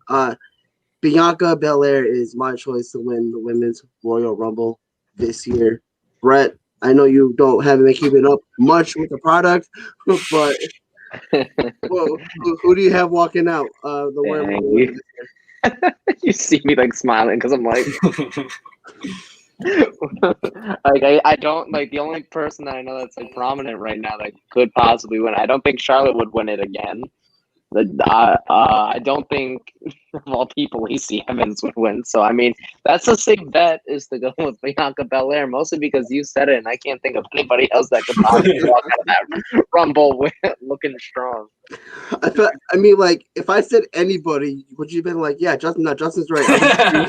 Bianca Belair is my choice to win the Women's Royal Rumble this year. Brett, I know you haven't been keeping up much with the product, but who do you have walking out the Royal Rumble this year? You see me like smiling because I'm like, like I don't like, the only person that I know that's like prominent right now that could possibly win. I don't think Charlotte would win it again. I don't think of all people Lacey Evans would win. So I mean, that's a safe bet, is to go with Bianca Belair, mostly because you said it, and I can't think of anybody else that could possibly walk out of that Rumble looking strong. I mean, like, if I said anybody, would you have been like, yeah, Justin's right?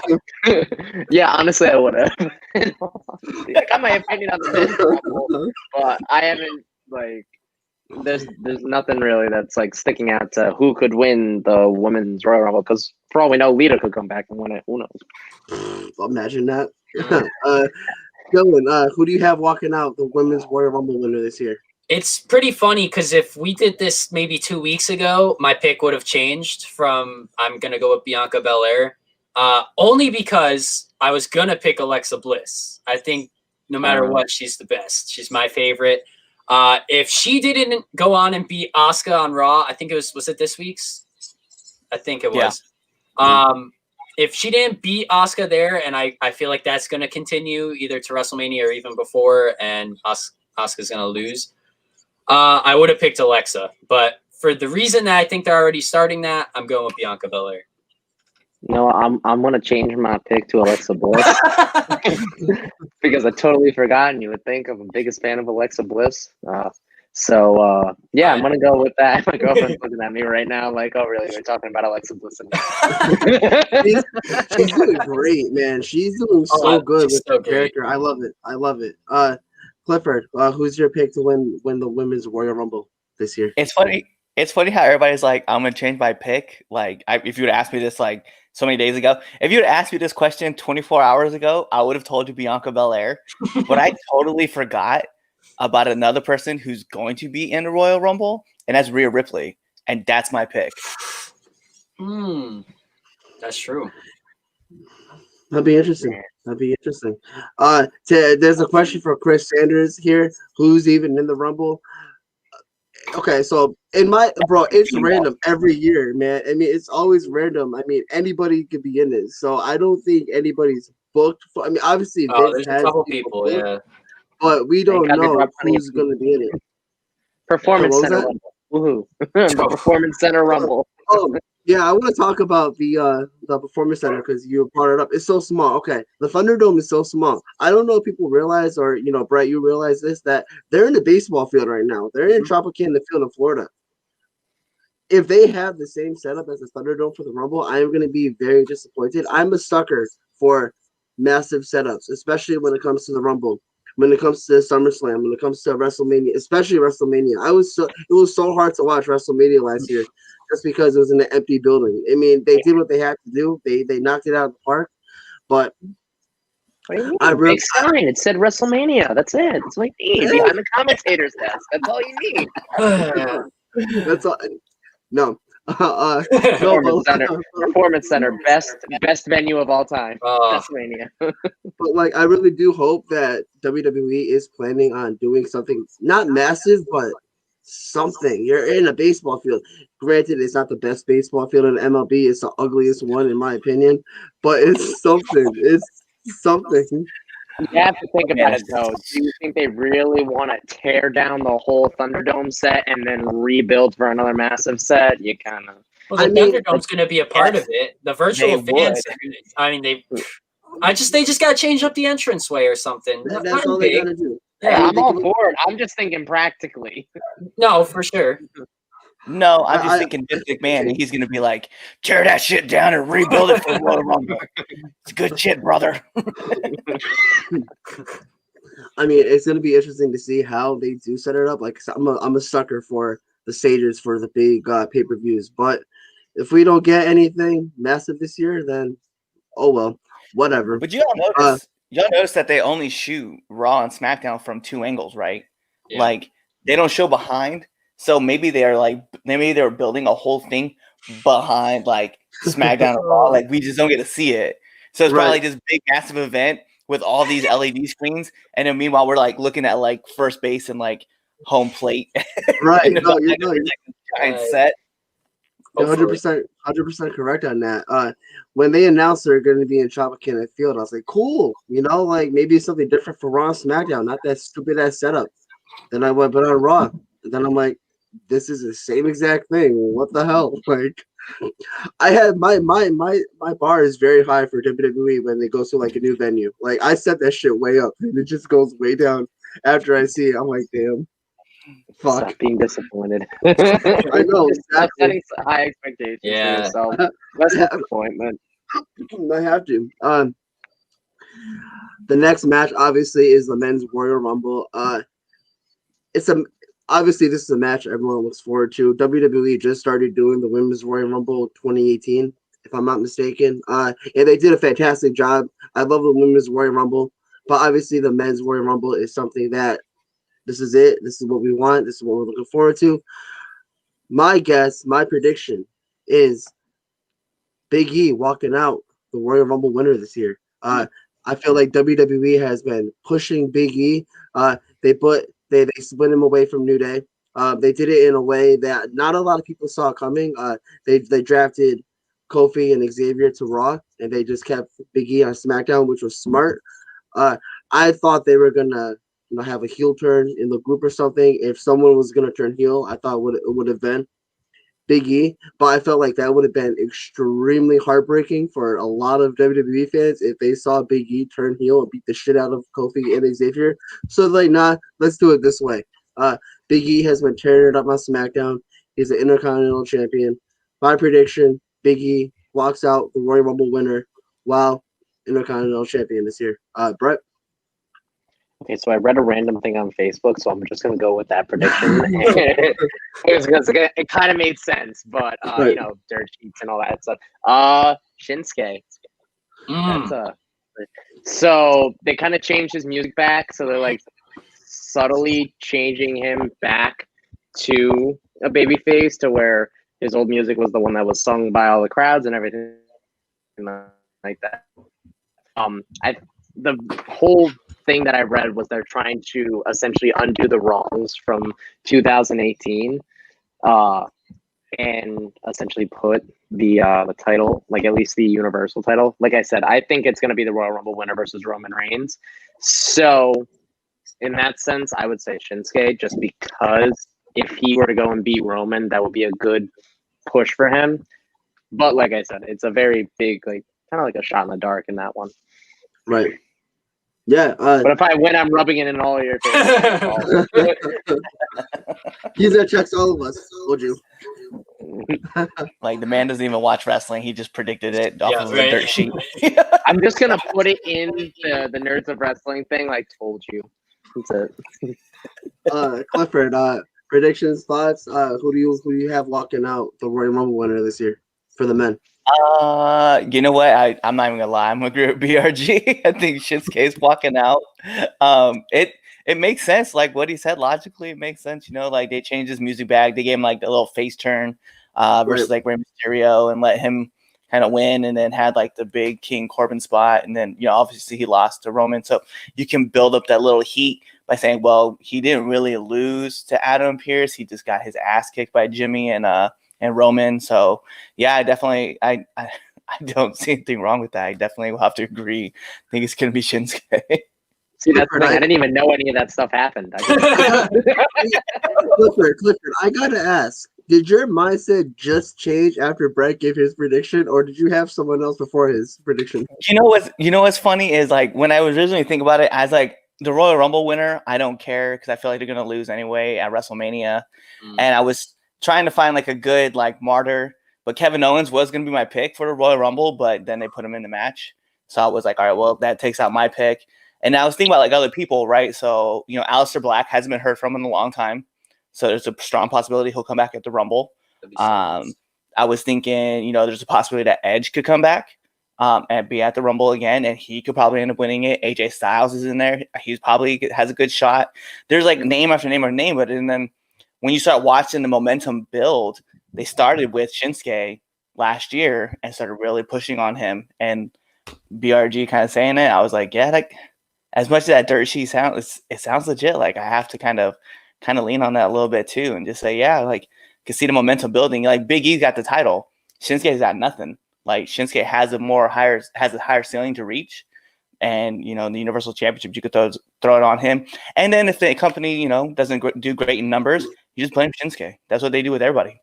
Yeah, honestly, I would have. I got my opinion on the Rumble, but I haven't like there's nothing really that's like sticking out to who could win the women's Royal Rumble, because for all we know, Lita could come back and win it. Who knows? Imagine that. Dylan, who do you have walking out the women's Royal Rumble winner this year? It's pretty funny because if we did this maybe 2 weeks ago, my pick would have changed from I'm going to go with Bianca Belair, only because I was going to pick Alexa Bliss. I think no matter what, she's the best. She's my favorite. If she didn't go on and beat Asuka on Raw, I think it was it this week's? I think it was. Yeah. If she didn't beat Asuka there, and I feel like that's going to continue either to WrestleMania or even before, and Asuka's going to lose, I would have picked Alexa. But for the reason that I think they're already starting that, I'm going with Bianca Belair. No, I'm gonna change my pick to Alexa Bliss because I totally forgot, and you would think I'm the biggest fan of Alexa Bliss. Yeah, I'm gonna go with that. My girlfriend's looking at me right now, like, "Oh, really? We're talking about Alexa Bliss?" she's doing great, man. She's doing so good with her character. I love it. Clifford, who's your pick to win the women's Royal Rumble this year? It's funny how everybody's like, I'm gonna change my pick. Like, if you would ask me this like so many days ago, if you would ask me this question 24 hours ago, I would have told you Bianca Belair. But I totally forgot about another person who's going to be in the Royal Rumble, and that's Rhea Ripley, and that's my pick. That's true. That'd be interesting. There's a question for Chris Sanders here. Who's even in the Rumble? Okay, so it's random every year, man. I mean, it's always random. I mean, anybody could be in it. So I don't think anybody's booked for. I mean, obviously, there's a couple people, booked, yeah, but we don't know who's going to be in it. Performance Center Rumble. Woohoo! Performance Center Rumble. Yeah, I want to talk about the Performance Center because you brought it up. It's so small. Okay, the Thunderdome is so small. I don't know if people realize, or Brett, you realize this, that they're in the baseball field right now. They're in Tropicana Field in Florida. If they have the same setup as the Thunderdome for the Rumble, I am going to be very disappointed. I'm a sucker for massive setups, especially when it comes to the Rumble, when it comes to SummerSlam, when it comes to WrestleMania, especially WrestleMania. It was so hard to watch WrestleMania last year. Just because it was in an empty building. I mean, they did what they had to do. They knocked it out of the park. But big sign. It said WrestleMania. That's it. That's what you need. Behind the commentator's desk. That's all you need. That's all. No. Performance Center. Best venue of all time. WrestleMania. But I really do hope that WWE is planning on doing something not massive, but something. You're in a baseball field. Granted, it's not the best baseball field in MLB. It's the ugliest one, in my opinion. But it's something. It's something. You have to think about it, though. Do you think they really want to tear down the whole Thunderdome set and then rebuild for another massive set? You kind of. Well, the Thunderdome's going to be a part of it. The virtual fans. They just got to change up the entranceway or something. That's all they got to do. Yeah, I'm all for it. I'm just thinking practically. No, for sure. No, I'm just thinking Vince McMahon, and he's going to be like, tear that shit down and rebuild it for the Royal Rumble. It's good shit, brother. I mean, it's going to be interesting to see how they do set it up. I'm a sucker for the stages for the big pay-per-views. But if we don't get anything massive this year, then, oh, well, whatever. But you all notice... Y'all notice that they only shoot Raw and SmackDown from two angles, right? Yeah. They don't show behind. So maybe they're building a whole thing behind SmackDown and Raw. We just don't get to see it. So it's probably this big massive event with all these LED screens. And then meanwhile we're looking at first base and home plate. Right. Giant set. 100% correct on that. When they announced they're going to be in Tropicana Field, I was like, cool. Maybe it's something different for Raw and SmackDown, not that stupid ass setup. Then I went, but on Raw. And then I'm like, this is the same exact thing. What the hell? I had my bar is very high for WWE when they go to a new venue. I set that shit way up, and it just goes way down after I see it. I'm like, damn. Fuck. Stop being disappointed. I know. Stop setting high expectations for yourself. That's disappointment. I have to. The next match obviously is the men's Royal Rumble. obviously this is a match everyone looks forward to. WWE just started doing the Women's Royal Rumble 2018, if I'm not mistaken. And they did a fantastic job. I love the Women's Royal Rumble, but obviously the Men's Royal Rumble is something that this is it. This is what we want. This is what we're looking forward to. My guess, my prediction is Big E walking out the Royal Rumble winner this year. I feel like WWE has been pushing Big E. They split him away from New Day. They did it in a way that not a lot of people saw coming. They drafted Kofi and Xavier to Raw, and they just kept Big E on SmackDown, which was smart. I thought they were gonna have a heel turn in the group or something. If someone was gonna turn heel, I thought it would have been Big E, but I felt like that would have been extremely heartbreaking for a lot of WWE fans if they saw Big E turn heel and beat the shit out of Kofi and Xavier. So like, nah, let's do it this way. Big E has been tearing it up on SmackDown. He's an Intercontinental Champion. My prediction: Big E walks out the Royal Rumble winner while Intercontinental Champion this year. Brett. Okay, so I read a random thing on Facebook, so I'm just gonna go with that prediction. It kind of made sense, but Right. dirt sheets and all that stuff. Shinsuke. That's so they kind of changed his music back, so they're like subtly changing him back to a baby face to where his old music was the one that was sung by all the crowds and everything like that. The whole thing that I read was they're trying to essentially undo the wrongs from 2018, and essentially put the title, like at least the Universal title. Like I said, I think it's going to be the Royal Rumble winner versus Roman Reigns. So in that sense, I would say Shinsuke, just because if he were to go and beat Roman, that would be a good push for him. But like I said, it's a very big, like kind of like a shot in the dark in that one. Right. Yeah. But if I win, I'm rubbing it in all of your faces. He's that checks all of us. Told you. Like the man doesn't even watch wrestling; he just predicted it off Yeah, of right. a dirt sheet. I'm just gonna put it in the Nerds of Wrestling thing. Like told you. That's it. Clifford. Predictions, thoughts. Who do you have walking out the Royal Rumble winner this year for the men? You know what? I'm not even gonna lie. I'm gonna agree with BRG. I think Shinsuke's walking out. It makes sense. Like what he said logically, it makes sense. Like they changed his music back. They gave him like a little face turn versus like Rey Mysterio and let him kind of win, and then had like the big King Corbin spot, and then obviously he lost to Roman. So you can build up that little heat by saying, well, he didn't really lose to Adam Pearce. He just got his ass kicked by Jimmy and Roman. So yeah, I definitely I don't see anything wrong with that. I definitely will have to agree. I think it's gonna be Shinsuke. See, that's the thing. I didn't even know any of that stuff happened. Clifford, I gotta ask, did your mindset just change after Brett gave his prediction, or did you have someone else before his prediction? What's funny is like when I was originally thinking about it, I was like, the Royal Rumble winner, I don't care because I feel like they're gonna lose anyway at WrestleMania. And I was trying to find like a good like martyr, but Kevin Owens was gonna be my pick for the Royal Rumble, but then they put him in the match. So I was like, all right, well, that takes out my pick. And I was thinking about like other people, right? So, Aleister Black hasn't been heard from in a long time. So there's a strong possibility he'll come back at the Rumble. I was thinking, there's a possibility that Edge could come back and be at the Rumble again, and he could probably end up winning it. AJ Styles is in there. He's probably has a good shot. There's like name after name after name, but and then when you start watching the momentum build, they started with Shinsuke last year and started really pushing on him, and BRG kind of saying it. I was like, yeah, like as much as that dirt sheet sounds, it sounds legit. Like I have to kind of lean on that a little bit too, and just say, yeah, like can see the momentum building. Like Big E's got the title, Shinsuke's got nothing. Like Shinsuke has a higher ceiling to reach, and the Universal Championship you could throw it on him. And then if the company doesn't do great in numbers, you just blame Shinsuke. That's what they do with everybody.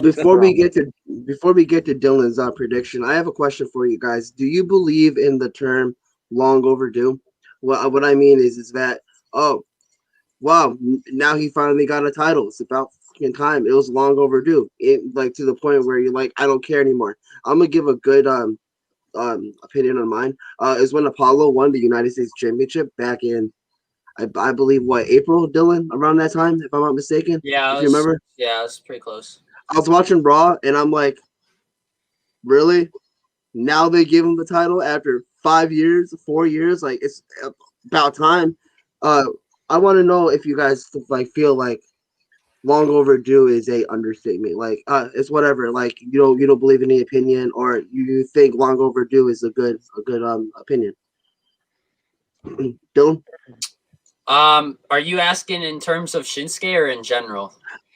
Before we get to Dylan's prediction, I have a question for you guys. Do you believe in the term long overdue? What I mean is that wow, now he finally got a title. It's about fucking time. It was long overdue. Like to the point where you're like, I don't care anymore. I'm gonna give a good opinion on mine. Is when Apollo won the United States Championship back in, I believe April, Dylan, around that time, if I'm not mistaken. Yeah, if you remember. Yeah, it was pretty close. I was watching Raw and I'm like, really? Now they give him the title after 5 years, 4 years? Like it's about time. I want to know if you guys like feel like long overdue is a understatement. Like it's whatever. Like you don't believe in the opinion, or you think long overdue is a good opinion. Dylan, Are you asking in terms of Shinsuke or in general?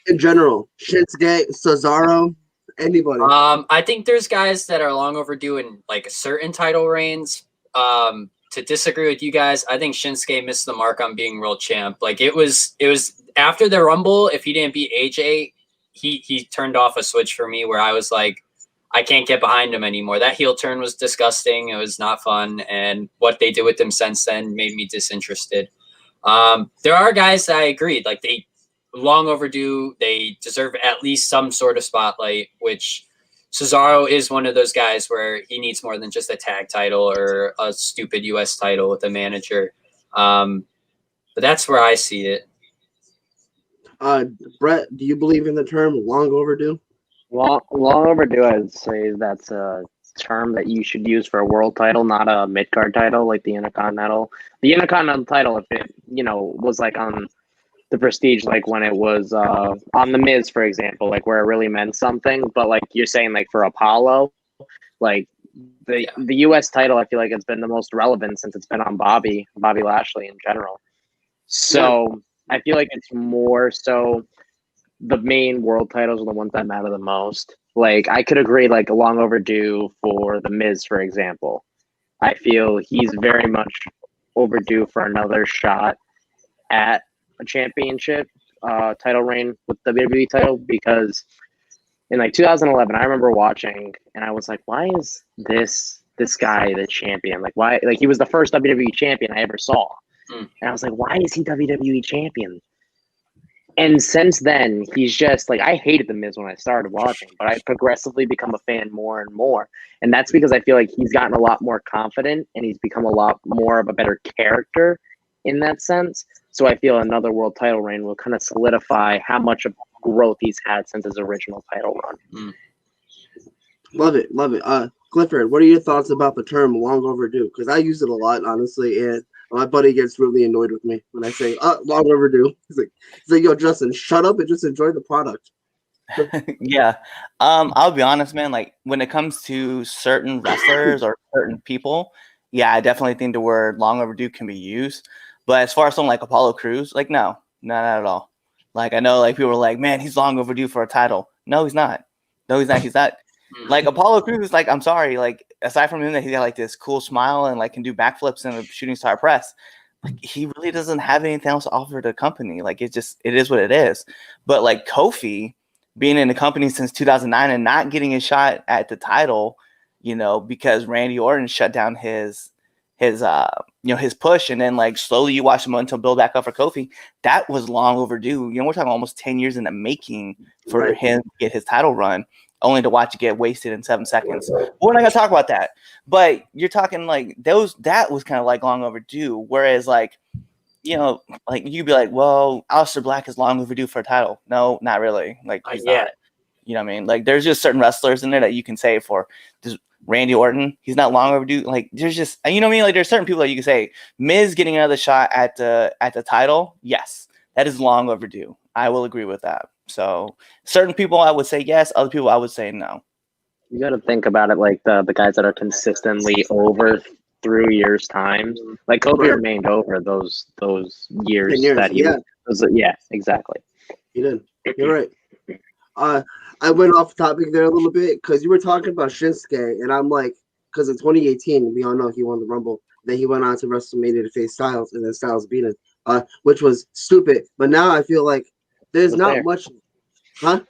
in general, Shinsuke, Cesaro, anybody. I think there's guys that are long overdue in like certain title reigns. To disagree with you guys, I think Shinsuke missed the mark on being world champ. Like it was after the Rumble. If he didn't beat AJ, he turned off a switch for me where I was like, I can't get behind him anymore. That heel turn was disgusting. It was not fun, and what they did with him since then made me disinterested. There are guys that I agreed, like they long overdue. They deserve at least some sort of spotlight, which Cesaro is one of those guys where he needs more than just a tag title or a stupid US title with a manager. But that's where I see it. Brett, do you believe in the term long overdue? Long overdue, I'd say that's a term that you should use for a world title, not a mid card title like the Intercontinental. The Intercontinental title, if it was like on the Prestige, like when it was on the Miz, for example, like where it really meant something. But like you're saying, like for Apollo, like the U.S. title, I feel like it's been the most relevant since it's been on Bobby Lashley in general. So I feel like it's more so the main world titles are the ones that matter the most. Like I could agree, like a long overdue for the Miz, for example. I feel he's very much overdue for another shot at a championship title reign with the WWE title, because in like 2011, I remember watching and I was like, why is this guy the champion? Like why? Like he was the first WWE champion I ever saw, and I was like, why is he WWE champion? And since then, he's just like, I hated The Miz when I started watching, but I progressively become a fan more and more. And that's because I feel like he's gotten a lot more confident and he's become a lot more of a better character in that sense. So I feel another world title reign will kind of solidify how much of growth he's had since his original title run. Love it. Clifford, what are your thoughts about the term long overdue? Because I use it a lot, honestly, and my buddy gets really annoyed with me when I say long overdue. He's like, yo, Justin, shut up and just enjoy the product. Yeah. I'll be honest, man. Like when it comes to certain wrestlers or certain people, yeah, I definitely think the word long overdue can be used. But as far as someone like Apollo Crews, like no, not at all. Like I know like people are like, man, he's long overdue for a title. No, he's not. He's not. Like Apollo Crews, like I'm sorry, like aside from him that he got like this cool smile and like can do backflips in a shooting star press, like he really doesn't have anything else to offer the company. Like it is what it is. But like Kofi being in the company since 2009 and not getting a shot at the title, because Randy Orton shut down his push, and then like slowly you watch him until build back up for Kofi. That was long overdue. We're talking almost 10 years in the making for him to get his title run, only to watch it get wasted in 7 seconds. We're not gonna talk about that, but you're talking like that was kind of like long overdue. Whereas like, like you'd be like, well, Aleister Black is long overdue for a title. No, not really. Like he's not. You know what I mean? Like there's just certain wrestlers in there that you can say for just Randy Orton, he's not long overdue. Like there's just, you know what I mean? Like there's certain people that you can say Miz getting another shot at the title. Yes, that is long overdue. I will agree with that. So certain people I would say yes, other people I would say no. You got to think about it like the guys that are consistently over through years' time. Like Kobe remained over those years that he was. Yeah, exactly. He did. You're right. I went off topic there a little bit because you were talking about Shinsuke, and I'm like, because in 2018 we all know he won the Rumble. Then he went on to WrestleMania to face Styles, and then Styles beat him, which was stupid. But now I feel like there's not much. Huh?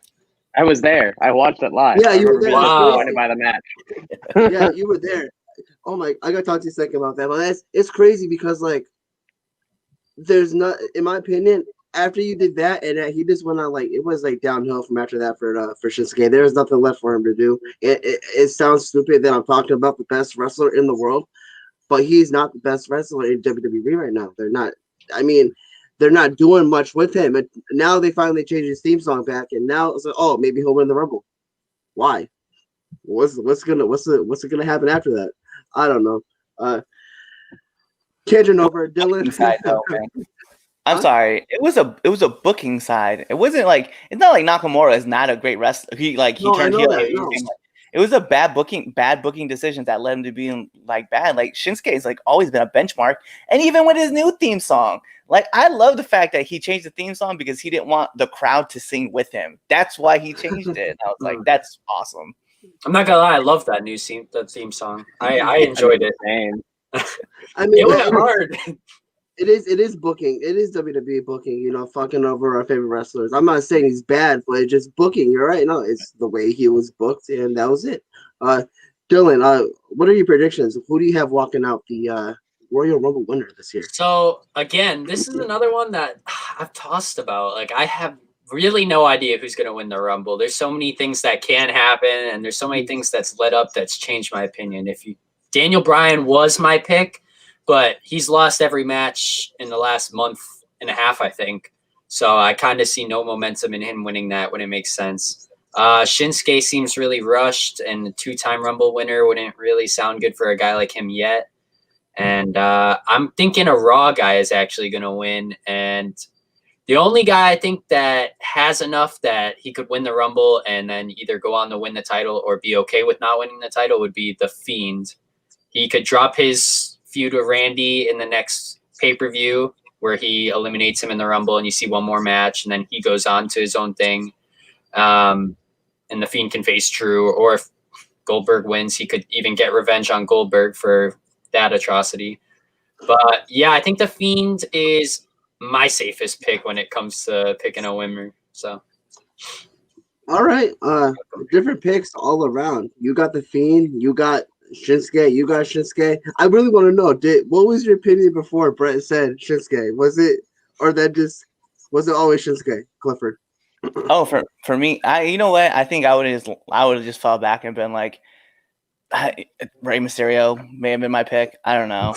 I was there. I watched it live. Yeah, you were there. Disappointed by the match. Yeah, you were there. Oh my! I gotta talk to you a second about that. But it's crazy because like, there's not, in my opinion, after you did that and he just went on like it was like downhill from after that for Shinsuke. There was nothing left for him to do. It sounds stupid that I'm talking about the best wrestler in the world, but he's not the best wrestler in WWE right now. They're not. I mean, they're not doing much with him, and now they finally changed his theme song back, and now it's like, oh, maybe he'll win the Rumble. Why? What's gonna happen after that? I don't know. Tangent over, Dylan. Side, though, man. I'm sorry. It was a booking side. It wasn't like it's not like Nakamura is not a great wrestler. He turned heel. It was a bad booking decisions that led him to being like bad. Like Shinsuke's like always been a benchmark, and even with his new theme song, like I love the fact that he changed the theme song because he didn't want the crowd to sing with him. That's why he changed it. And I was like, that's awesome. I'm not gonna lie, I love that theme song. I enjoyed it. I mean, it went hard. It is booking. It is WWE booking, fucking over our favorite wrestlers. I'm not saying he's bad, but it's just booking. You're right. No, it's the way he was booked, and that was it. Dylan, what are your predictions? Who do you have walking out the Royal Rumble winner this year? So, again, this is another one that I've tossed about. Like, I have really no idea who's going to win the Rumble. There's so many things that can happen, and there's so many things that's led up that's changed my opinion. Daniel Bryan was my pick, but he's lost every match in the last month and a half, I think. So I kind of see no momentum in him winning that when it makes sense. Shinsuke seems really rushed, and the 2-time Rumble winner wouldn't really sound good for a guy like him yet. And I'm thinking a Raw guy is actually going to win. And the only guy I think that has enough that he could win the Rumble and then either go on to win the title or be okay with not winning the title would be The Fiend. He could drop his feud with Randy in the next pay-per-view where he eliminates him in the Rumble and you see one more match and then he goes on to his own thing. And The Fiend can face Drew, or if Goldberg wins, he could even get revenge on Goldberg for that atrocity. But yeah, I think The Fiend is my safest pick when it comes to picking a winner. So all right. Different picks all around. You got The Fiend, you got Shinsuke. I really want to know, what was your opinion before Brett said Shinsuke? Was it always Shinsuke, Clifford? Oh, for me, you know what? I think I would have just fell back and been like, Rey Mysterio may have been my pick. I don't know,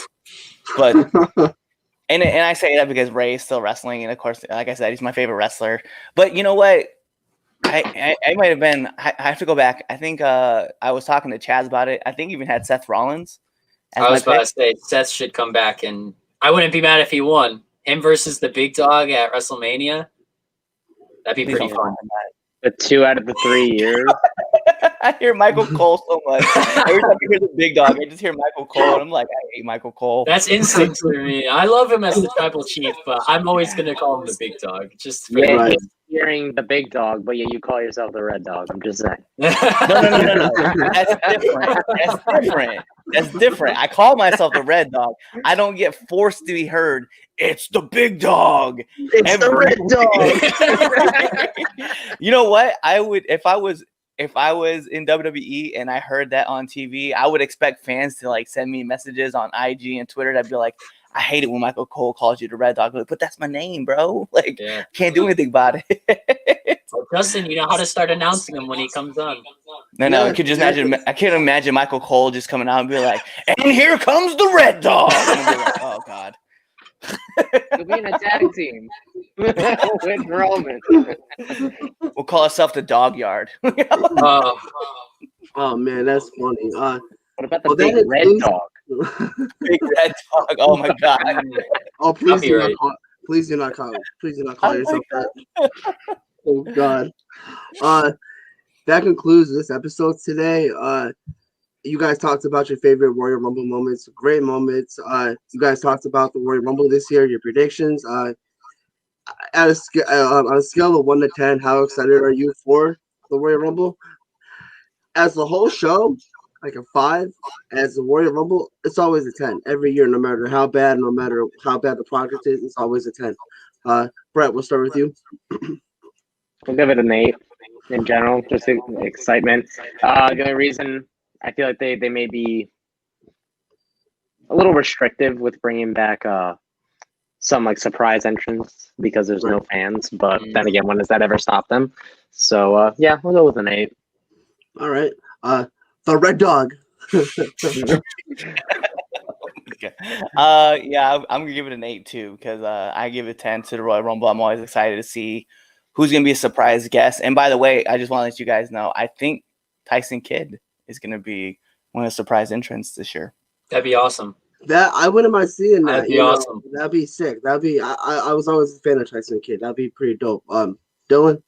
but and I say that because Rey is still wrestling, and of course, like I said, he's my favorite wrestler. But you know what? I might have been. I have to go back. I think I was talking to Chaz about it. I think even had Seth Rollins. I was about to say Seth should come back, and I wouldn't be mad if he won. Him versus the Big Dog at WrestleMania. That'd be pretty fun. But 2 out of the 3 years. I hear Michael Cole so much. Every time I hear the Big Dog, I just hear Michael Cole, and I'm like, I hate Michael Cole. That's instinct for me. I love him as the Tribal Chief, but I'm always going to call him the Big Dog. Just for he's hearing the Big Dog, but you call yourself the Red Dog. I'm just saying. No. That's different. I call myself the Red Dog. I don't get forced to be heard. It's the Big Dog. It's the Red Dog. You know what? I would if I was in WWE and I heard that on TV, I would expect fans to like send me messages on IG and Twitter that'd be like, I hate it when Michael Cole calls you the Red Dog. Like, but that's my name, bro. Like, can't do anything about it. Well, Justin, you know how to start announcing him when he comes on. No, I could just imagine. I can't imagine Michael Cole just coming out and be like, "And here comes the Red Dog." And I'll be like, oh God. We'll be in a tag team with Roman. We'll call ourselves the Dog Yard. Oh man, that's funny. What about the Big Red Dog? Big Red Dog. Oh my God. Oh, please do not call yourself that. Oh God. That concludes this episode today. You guys talked about your favorite Royal Rumble moments, great moments. You guys talked about the Royal Rumble this year, your predictions. On a scale of 1 to 10, how excited are you for the Royal Rumble? As the whole show, like a 5. As the Royal Rumble, it's always a 10 every year, no matter how bad the project is. It's always a 10. Brett, we'll start with you. I'll give it an 8 in general, just excitement. The only reason I feel like they may be a little restrictive with bringing back some like surprise entrance because there's no fans. But then again, when does that ever stop them? So yeah, we'll go with an 8. All right. The Red Dog. I'm gonna give it an 8 too because I give it 10 to the Royal Rumble. I'm always excited to see who's gonna be a surprise guest. And by the way, I just want to let you guys know, I think Tyson Kidd is gonna be one of the surprise entrants this year. That'd be awesome. That I wouldn't mind seeing that. That'd be awesome. That'd be sick. That'd be. I was always a fan of Tyson Kidd. That'd be pretty dope. Dylan,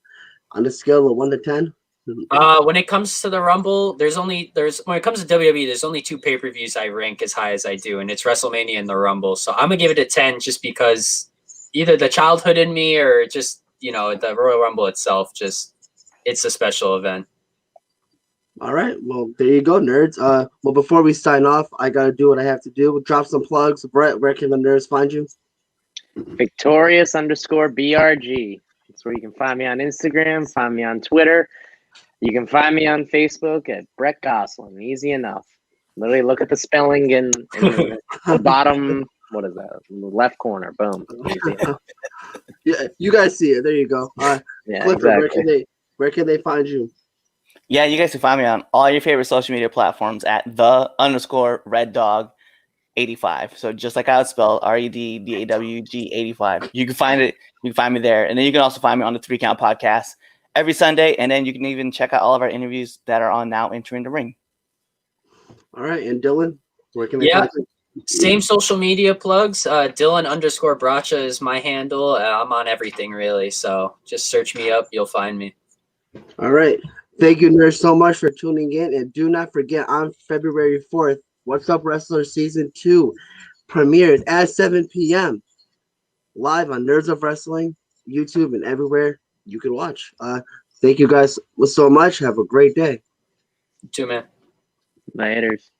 on the scale of 1 to 10. When it comes to the Rumble, when it comes to WWE, there's only 2 pay-per-views I rank as high as I do, and it's WrestleMania and the Rumble. So I'm gonna give it a 10 just because either the childhood in me or just the Royal Rumble itself, it's a special event. All right. Well, there you go, nerds. Well, before we sign off, I gotta do what I have to do. Drop some plugs. Brett, where can the nerds find you? Victorious_BRG. That's where you can find me on Instagram, find me on Twitter. You can find me on Facebook at Brett Gosselin. Easy enough. Literally look at the spelling in the bottom, what is that? Left corner. Boom. Easy enough. Yeah, you guys see it. There you go. Yeah, Clifford, exactly. where can they find you? Yeah, you guys can find me on all your favorite social media platforms at _Red Dawg 85. So just like I would spell REDDAWG 85. You can find it. You can find me there, and then you can also find me on the 3 Count Podcast every Sunday, and then you can even check out all of our interviews that are on Now Entering the Ring. All right, and Dylan, where can they find you? Same social media plugs. Dylan_Bracha is my handle. I'm on everything really, so just search me up. You'll find me. All right. Thank you, nerds, so much for tuning in. And do not forget, on February 4th, What's Up Wrestler Season 2 premieres at 7 p.m. live on Nerds of Wrestling, YouTube, and everywhere you can watch. Thank you guys so much. Have a great day. You too, man. Laters.